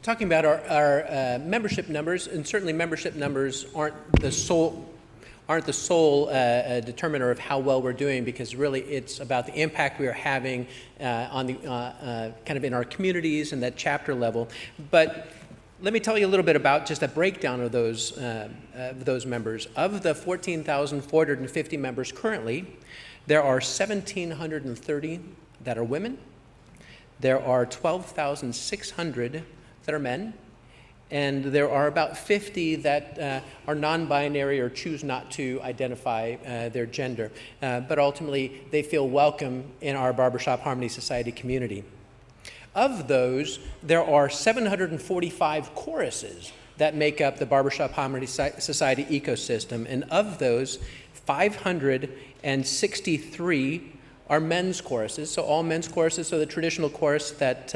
Talking about our membership numbers, and certainly membership numbers aren't the sole determiner of how well we're doing, because really it's about the impact we are having on the kind of in our communities and that chapter level. But let me tell you a little bit about just a breakdown of those members. Of the 14,450 members currently, there are 1,730 that are women. There are 12,600 that are men, and there are about 50 that are non-binary or choose not to identify their gender, but ultimately they feel welcome in our Barbershop Harmony Society community. Of those, there are 745 choruses that make up the Barbershop Harmony Society ecosystem, and of those, 563 are men's choruses, so all men's choruses, so the traditional chorus that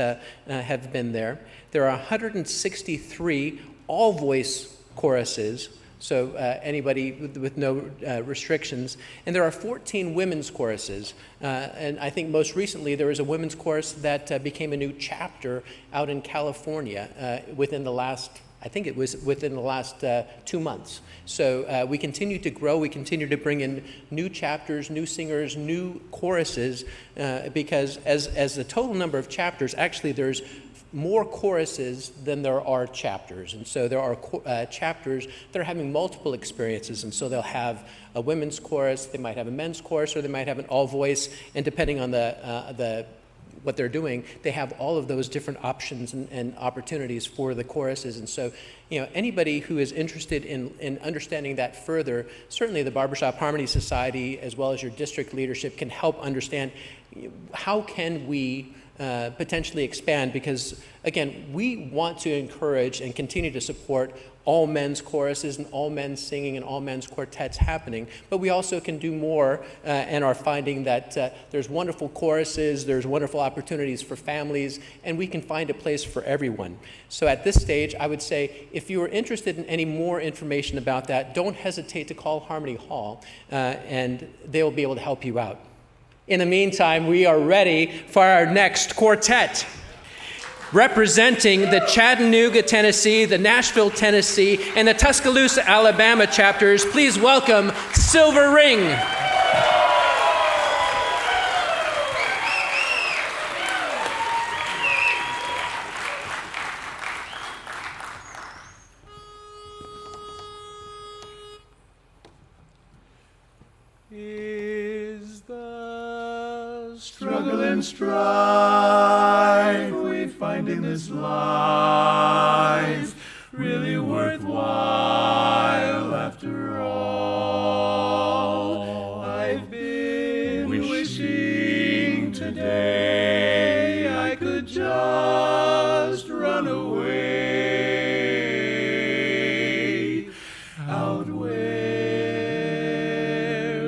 have been there. There are 163 all-voice choruses, so anybody with no restrictions. And there are 14 women's choruses. And I think most recently there was a women's chorus that became a new chapter out in California within the last 2 months. So we continue to grow, we continue to bring in new chapters, new singers, new choruses, because as the total number of chapters, actually there's more choruses than there are chapters. And so there are chapters that are having multiple experiences, and so they'll have a women's chorus, they might have a men's chorus, or they might have an all-voice, and depending on what they're doing, they have all of those different options and opportunities for the choruses. And so, anybody who is interested in understanding that further, certainly the Barbershop Harmony Society, as well as your district leadership, can help understand how can we potentially expand, because again, we want to encourage and continue to support all men's choruses and all men's singing and all men's quartets happening, but we also can do more and are finding that there's wonderful choruses, there's wonderful opportunities for families, and we can find a place for everyone. So at this stage, I would say if you are interested in any more information about that, don't hesitate to call Harmony Hall and they will be able to help you out. In the meantime, we are ready for our next quartet. Representing the Chattanooga, Tennessee, the Nashville, Tennessee, and the Tuscaloosa, Alabama chapters, please welcome Silver Ring. struggle and strife we find in this life really worthwhile after all. I've been wishing today I could just run away out where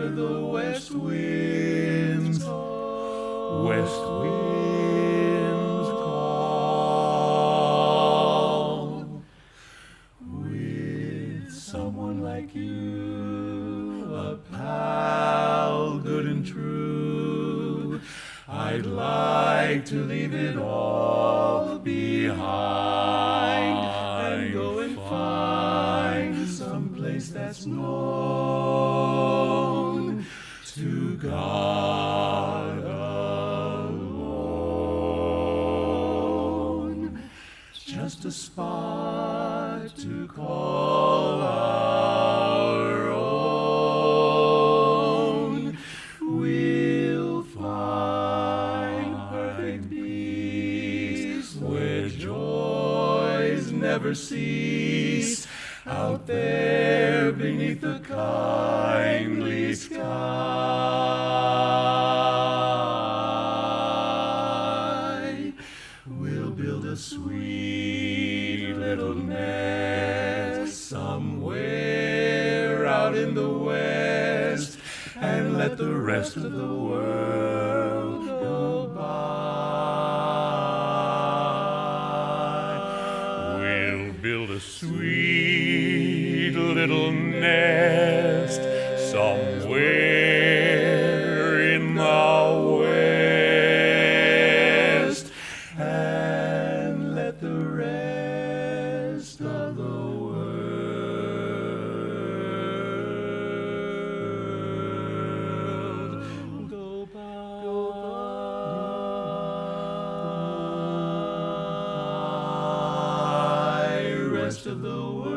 the west winds call. West winds call. With someone like you, a pal good and true, I'd like to leave it all behind and go and find some place that's known to God alone. Just a spot to call our own. We'll find perfect peace where joys never cease. Out there beneath the kindly sky, we'll build a sweet little nest somewhere out in the west and let the rest of the world go by. We'll build a sweet little nest somewhere in the west and let the rest of the world go by. Rest of the world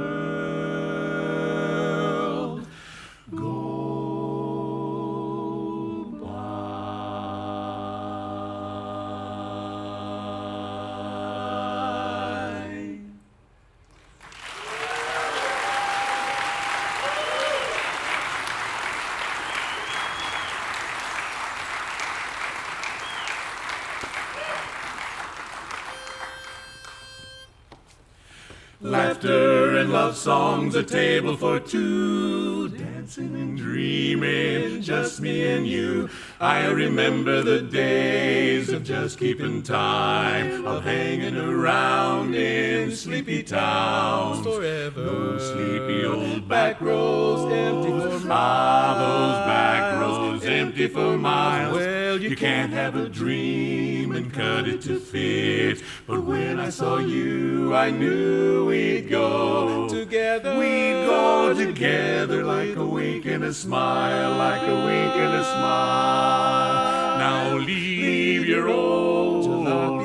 go by. Laughter and love songs, a table for two, dancing and dreaming, just me and you. I remember the days of just keeping time, of hanging around in sleepy towns forever. Those sleepy old back roads empty for miles. Ah, those back roads empty for miles. Well, you can't have a dream and cut it to fit. But when I saw you, I knew we'd go together. We'd go together like a wink and a smile, like a wink and a smile. Now leave your old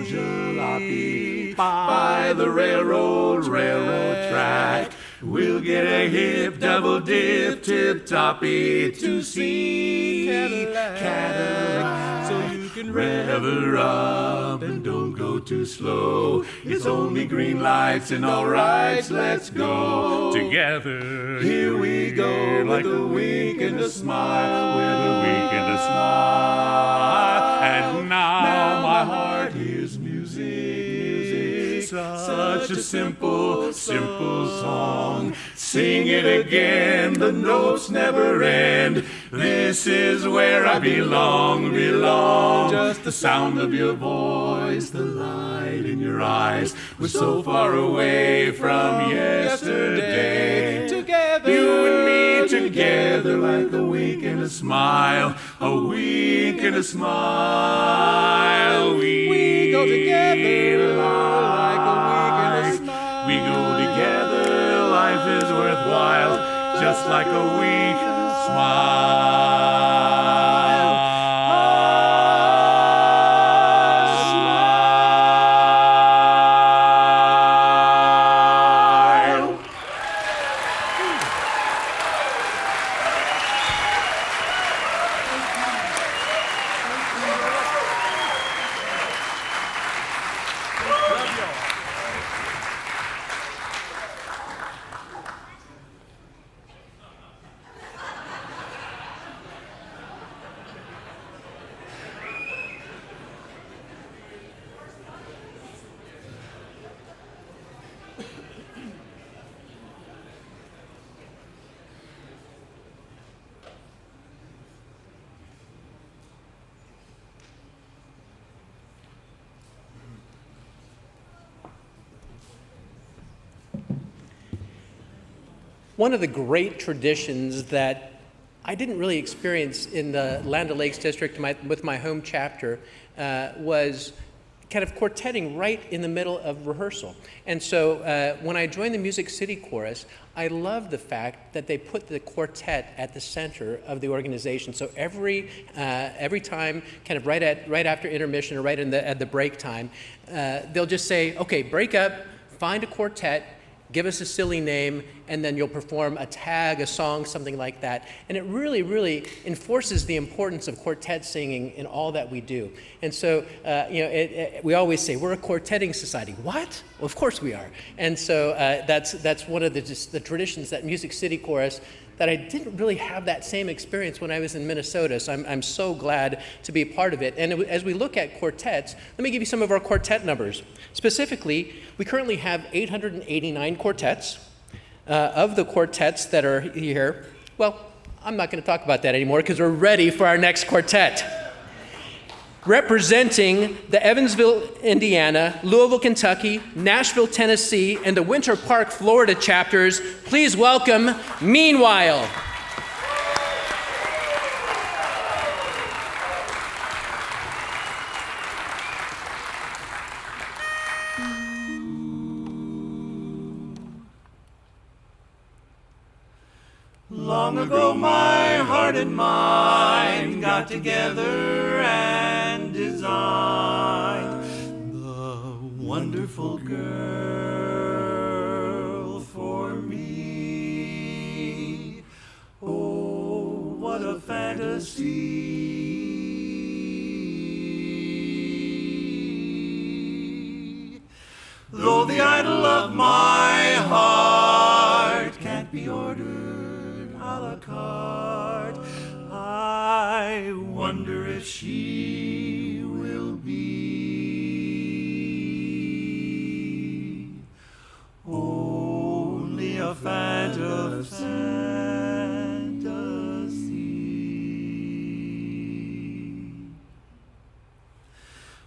jalopy by the railroad track. We'll get a hip, double dip, tip toppy to see Cadillac. So you can rev her up and don't go too slow. It's only green lights and all rights, let's go together. Here we go, like a wink and a smile, with a wink and a smile. And now my heart hears music. Such a simple song. Sing it again, the notes never end. This is where I belong. Just the sound of your voice, the light in your eyes. We're so far away from yesterday. Together, you and me together, like a wink and a smile. A wink and a smile. We go together like a wink and a smile. We go together, life is worthwhile, just like a wink, smile. One of the great traditions that I didn't really experience in the Land O'Lakes district with my home chapter was kind of quartetting right in the middle of rehearsal. And so when I joined the Music City Chorus, I love the fact that they put the quartet at the center of the organization. So every time, kind of right after intermission or right at the break time, they'll just say, okay, break up, find a quartet, give us a silly name, and then you'll perform a tag, a song, something like that. And it really, really enforces the importance of quartet singing in all that we do. And so, we always say, we're a quartetting society. What? Well, of course we are. And so that's one of the traditions that Music City Chorus that I didn't really have that same experience when I was in Minnesota, so I'm so glad to be a part of it. And as we look at quartets, let me give you some of our quartet numbers. Specifically, we currently have 889 quartets. Of the quartets that are here, well, I'm not going to talk about that anymore because we're ready for our next quartet. Representing the Evansville, Indiana, Louisville, Kentucky, Nashville, Tennessee, and the Winter Park, Florida chapters, please welcome Meanwhile. Long ago my heart and mind got together and designed the wonderful girl for me. Oh, what a fantasy. Though the idol of my heart can't be ordered a la carte, I wonder if she will be only a fantasy.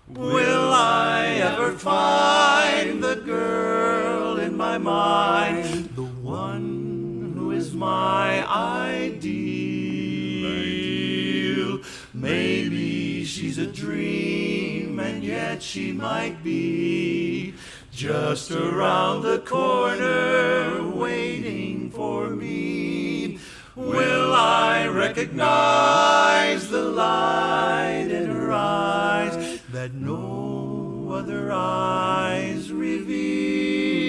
Will I ever find the girl in my mind, the one who is my ideal? Maybe she's a dream, and yet she might be just around the corner waiting for me. Will I recognize the light in her eyes that no other eyes reveal?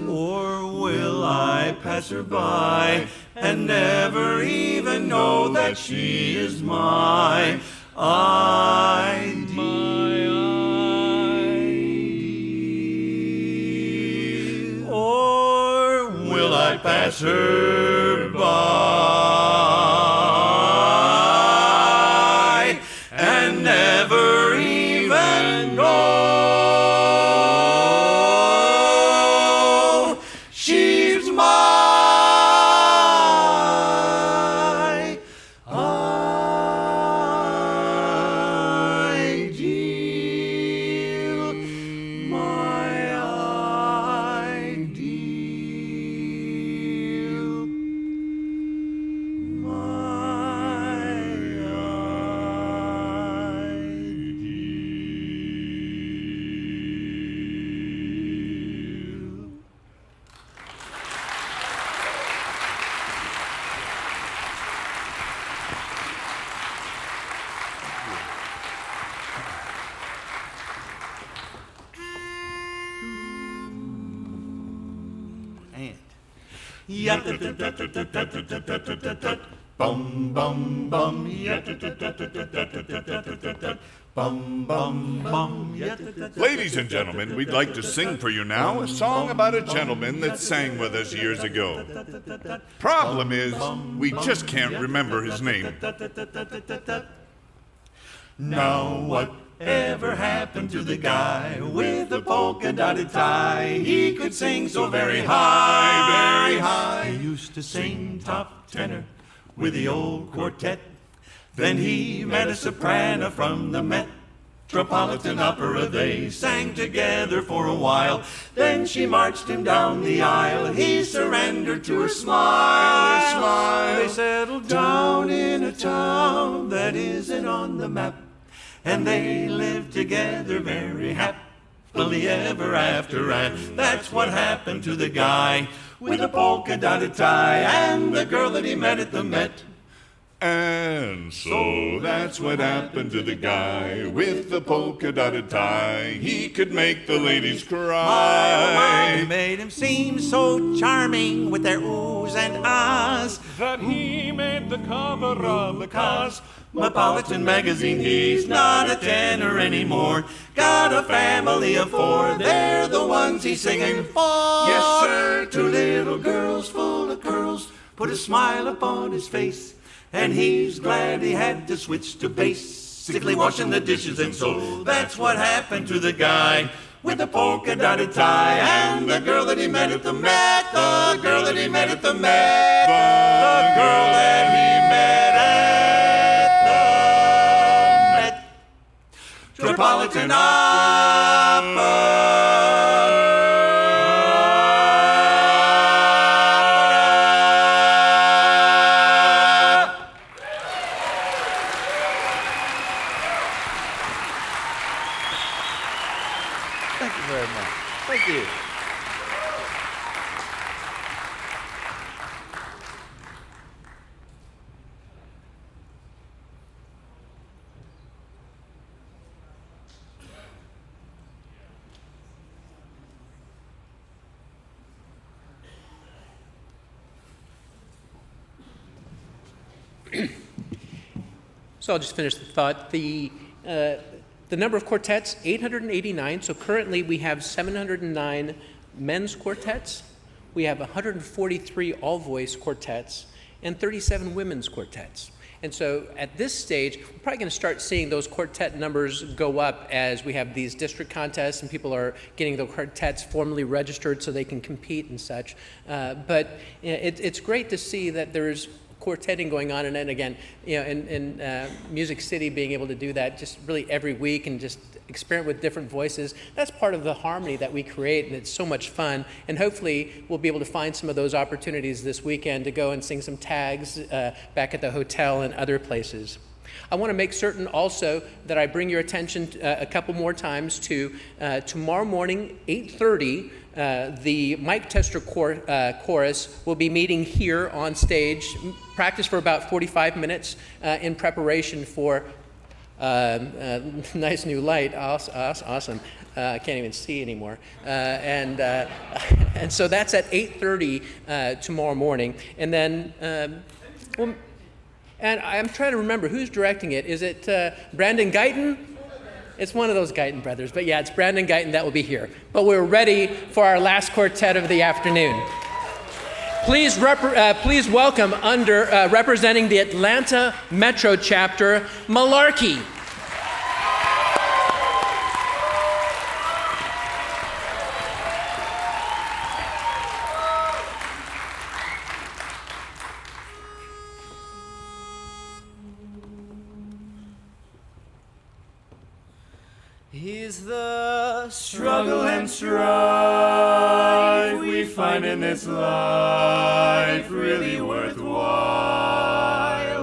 Or will I pass her by and never even know that she is my ideal? Or will I pass her by and never even know she's my ideal, my ideal, bum bum bum, Bum, bum, bum. Ladies and gentlemen, we'd like to sing for you now a song about a gentleman that sang with us years ago. Problem is, we just can't remember his name. Now whatever happened to the guy with the polka-dotted tie? He could sing so very high, very high. He used to sing top tenor with the old quartet. Then he met a soprano from the Metropolitan Opera. They sang together for a while. Then she marched him down the aisle. He surrendered to her smile. They settled down in a town that isn't on the map. And they lived together very happily ever after. And that's what happened to the guy with a polka-dotted tie and the girl that he met at the Met. And so that's what happened to the guy with the polka-dotted tie. He could make the ladies cry. They made him seem so charming with their oohs and ahs That he made the cover of the Cosmopolitan magazine. He's not a tenor anymore. Got a family of 4. They're the ones he's singing for. Yes, sir. 2 little girls full of curls put a smile upon his face. And he's glad he had to switch to basically washing the dishes. And so that's what happened to the guy with the polka-dotted tie and the girl that he met at the Met. The girl that he met at the Met. The girl that he met at the Metropolitan Opera. Thank you very much. Thank you. So I'll just finish the thought. The number of quartets, 889. So currently we have 709 men's quartets. We have 143 all-voice quartets and 37 women's quartets. And so at this stage, we're probably going to start seeing those quartet numbers go up as we have these district contests and people are getting the quartets formally registered so they can compete and such. But it's great to see that there's quartetting going on, and then again, in Music City, being able to do that just really every week and just experiment with different voices. That's part of the harmony that we create, and it's so much fun. And hopefully, we'll be able to find some of those opportunities this weekend to go and sing some tags back at the hotel and other places. I want to make certain also that I bring your attention a couple more times to tomorrow morning, 8:30. The Mike Tester chorus will be meeting here on stage, practice for about 45 minutes in preparation for nice new light. Awesome. I can't even see anymore. And so that's at 8:30 tomorrow morning. And then, and I'm trying to remember who's directing it. Is it Brandon Guyton? It's one of those Guyton brothers, but yeah, it's Brandon Guyton that will be here. But we're ready for our last quartet of the afternoon. Please welcome, representing the Atlanta Metro chapter, Malarkey. Is the struggle and strife we find in this life really worthwhile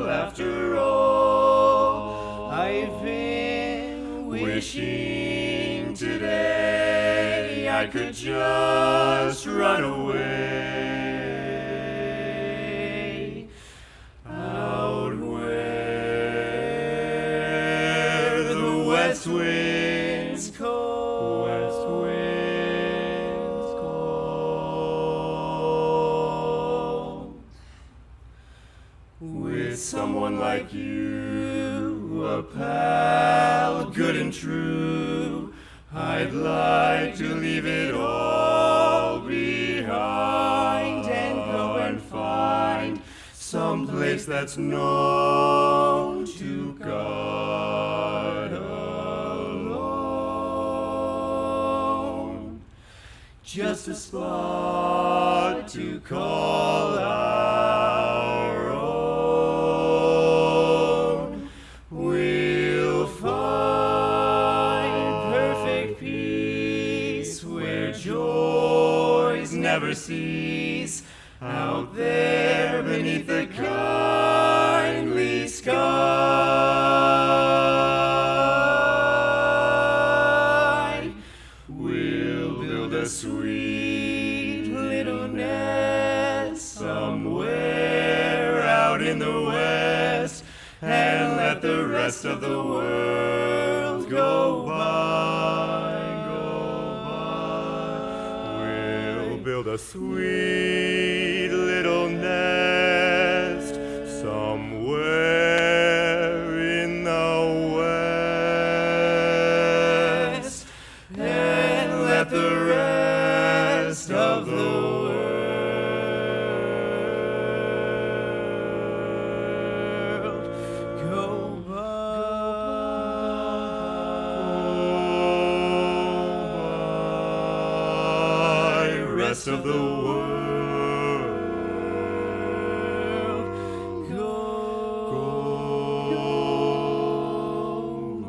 after all? I've been wishing today I could just run away out where the west wind someone like you, a pal, good and true. I'd like to leave it all behind and go and find some place that's known to God alone. Just a spot to call our own. We'll find perfect peace where joys never cease. Out there beneath the kindly sky, we'll build a sweet little nest somewhere out in the west, and let the rest of the world go by, We'll build a sweet little nest somewhere in the west, and let the rest of the world go by. Rest of the world go by.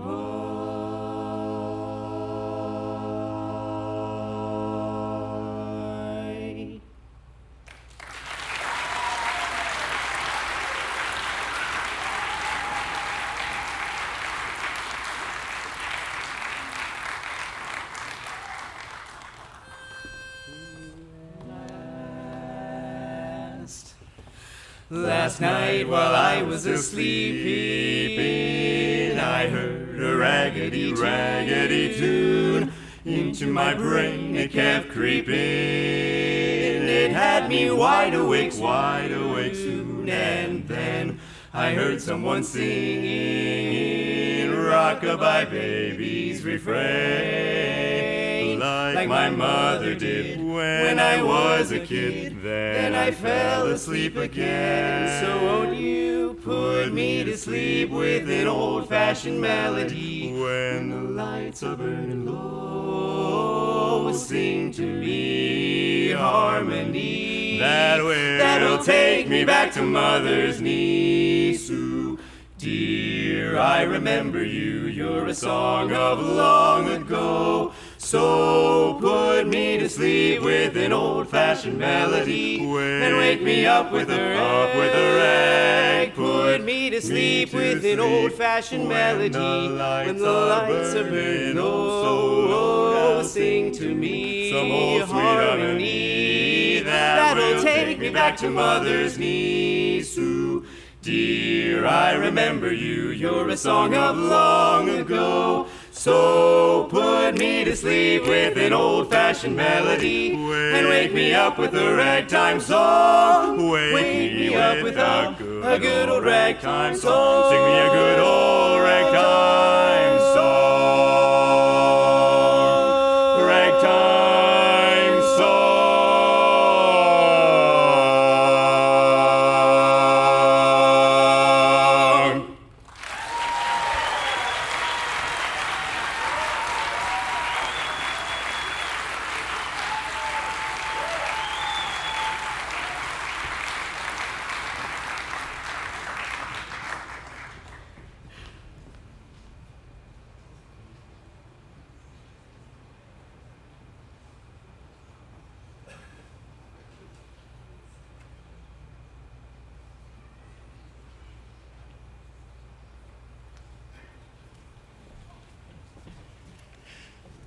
Last night while I was asleep, I heard a raggedy, raggedy tune. Into my brain it kept creeping. It had me wide awake soon. And then I heard someone singing Rockabye Baby's refrain, like my mother did when I was a kid. Then I fell asleep again. So won't you put me to sleep with an old-fashioned melody? When the lights are burning low, sing to me harmony that'll take me back to mother's knee. Sue, dear, I remember you. You're a song of long ago. So put me to sleep with an old-fashioned melody, and wake me up with a rag. Put me to sleep with an old-fashioned melody when the lights are burning low. Sing to me some old sweet harmony that'll take me back to mother's knee. Sue, dear, I remember you. You're a song of long ago. So put me to sleep with an old-fashioned melody, and wake me up with a ragtime song. Wake me up with a good old ragtime song. Sing me a good old ragtime song. Ragtime song.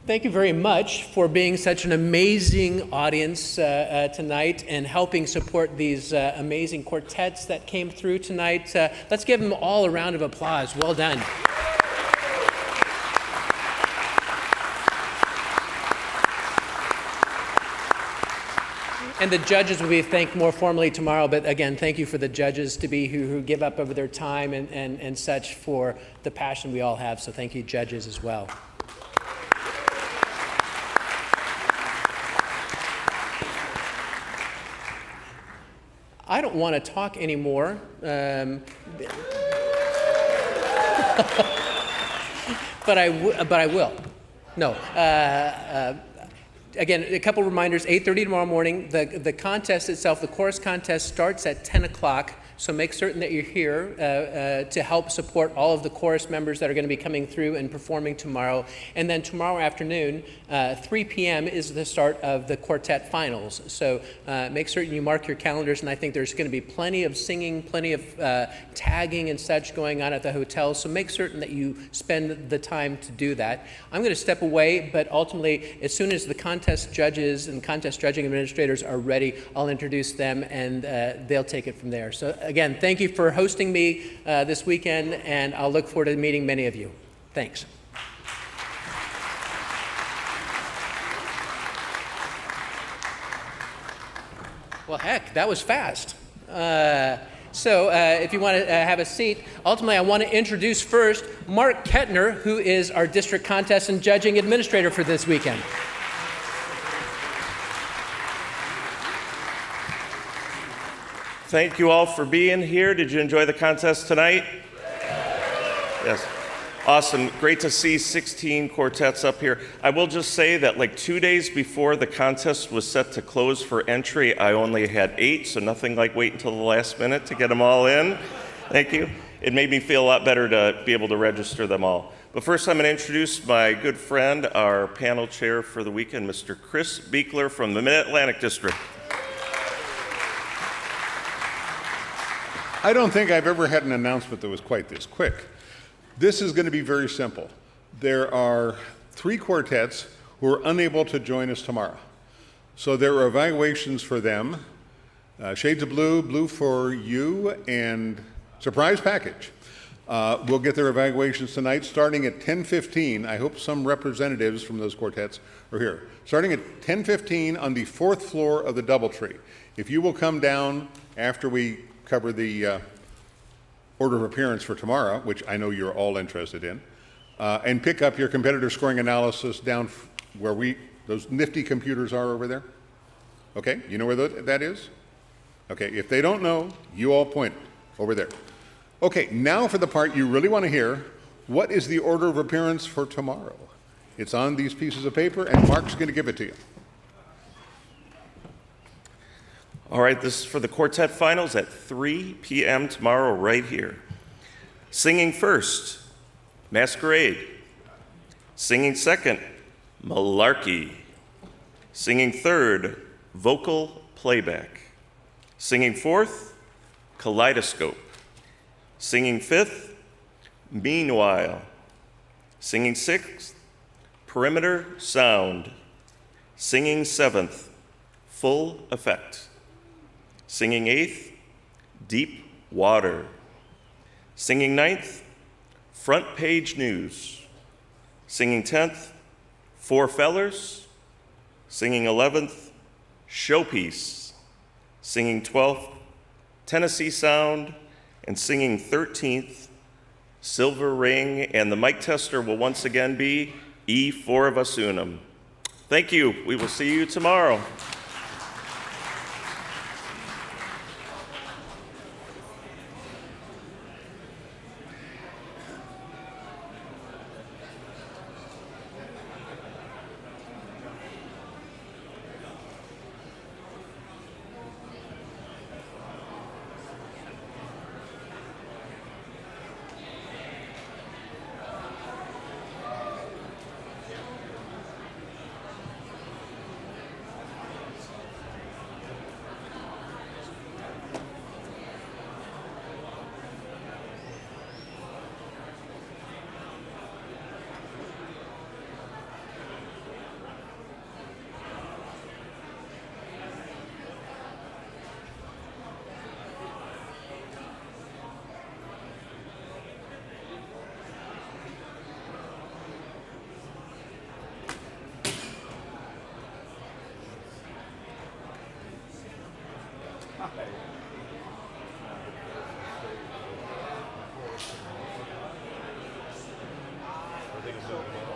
Thank you very much for being such an amazing audience tonight and helping support these amazing quartets that came through tonight. Let's give them all a round of applause. Well done. And the judges will be thanked more formally tomorrow, but again, thank you for the judges to be who give up over their time and such for the passion we all have. So thank you, judges, as well. I don't want to talk anymore. But I will. No. Again, a couple reminders, 8:30 tomorrow morning. The contest itself, the chorus contest, starts at 10 o'clock. So make certain that you're here to help support all of the chorus members that are going to be coming through and performing tomorrow. And then tomorrow afternoon, 3 p.m. is the start of the Quartet Finals. So make certain you mark your calendars, and I think there's going to be plenty of singing, plenty of tagging and such going on at the hotel. So make certain that you spend the time to do that. I'm going to step away, but ultimately, as soon as the contest judges and contest judging administrators are ready, I'll introduce them, and they'll take it from there. So again, thank you for hosting me this weekend, and I'll look forward to meeting many of you. Thanks. Well, heck, that was fast. So if you want to have a seat, ultimately I want to introduce first Mark Kettner, who is our district contest and judging administrator for this weekend. Thank you all for being here. Did you enjoy the contest tonight? Yes. Awesome. Great to see 16 quartets up here. I will just say that like 2 days before the contest was set to close for entry, I only had 8, so nothing like wait until the last minute to get them all in. Thank you. It made me feel a lot better to be able to register them all. But first I'm going to introduce my good friend, our panel chair for the weekend, Mr. Chris Beekler from the Mid-Atlantic District. I don't think I've ever had an announcement that was quite this quick. This is going to be very simple. There are 3 quartets who are unable to join us tomorrow. So there are evaluations for them. Shades of Blue, Blue for You, and Surprise Package. We'll get their evaluations tonight starting at 10:15. I hope some representatives from those quartets are here. Starting at 10:15 on the 4th floor of the Doubletree. If you will come down after we cover the order of appearance for tomorrow, which I know you're all interested in, and pick up your competitor scoring analysis down where those nifty computers are over there. Okay, you know where that is? Okay, if they don't know, you all point over there. Okay, now for the part you really want to hear. What is the order of appearance for tomorrow? It's on these pieces of paper, and Mark's going to give it to you. All right, this is for the Quartet Finals at 3 p.m. tomorrow right here. Singing first, Masquerade. Singing second, Malarkey. Singing third, Vocal Playback. Singing fourth, Kaleidoscope. Singing fifth, Meanwhile. Singing sixth, Perimeter Sound. Singing seventh, Full Effect. Singing 8th, Deep Water. Singing 9th, Front Page News. Singing 10th, Four Fellers. Singing 11th, Showpiece. Singing 12th, Tennessee Sound. And singing 13th, Silver Ring. And the mic tester will once again be E4 of us Unum. Thank you. We will see you tomorrow. I think it's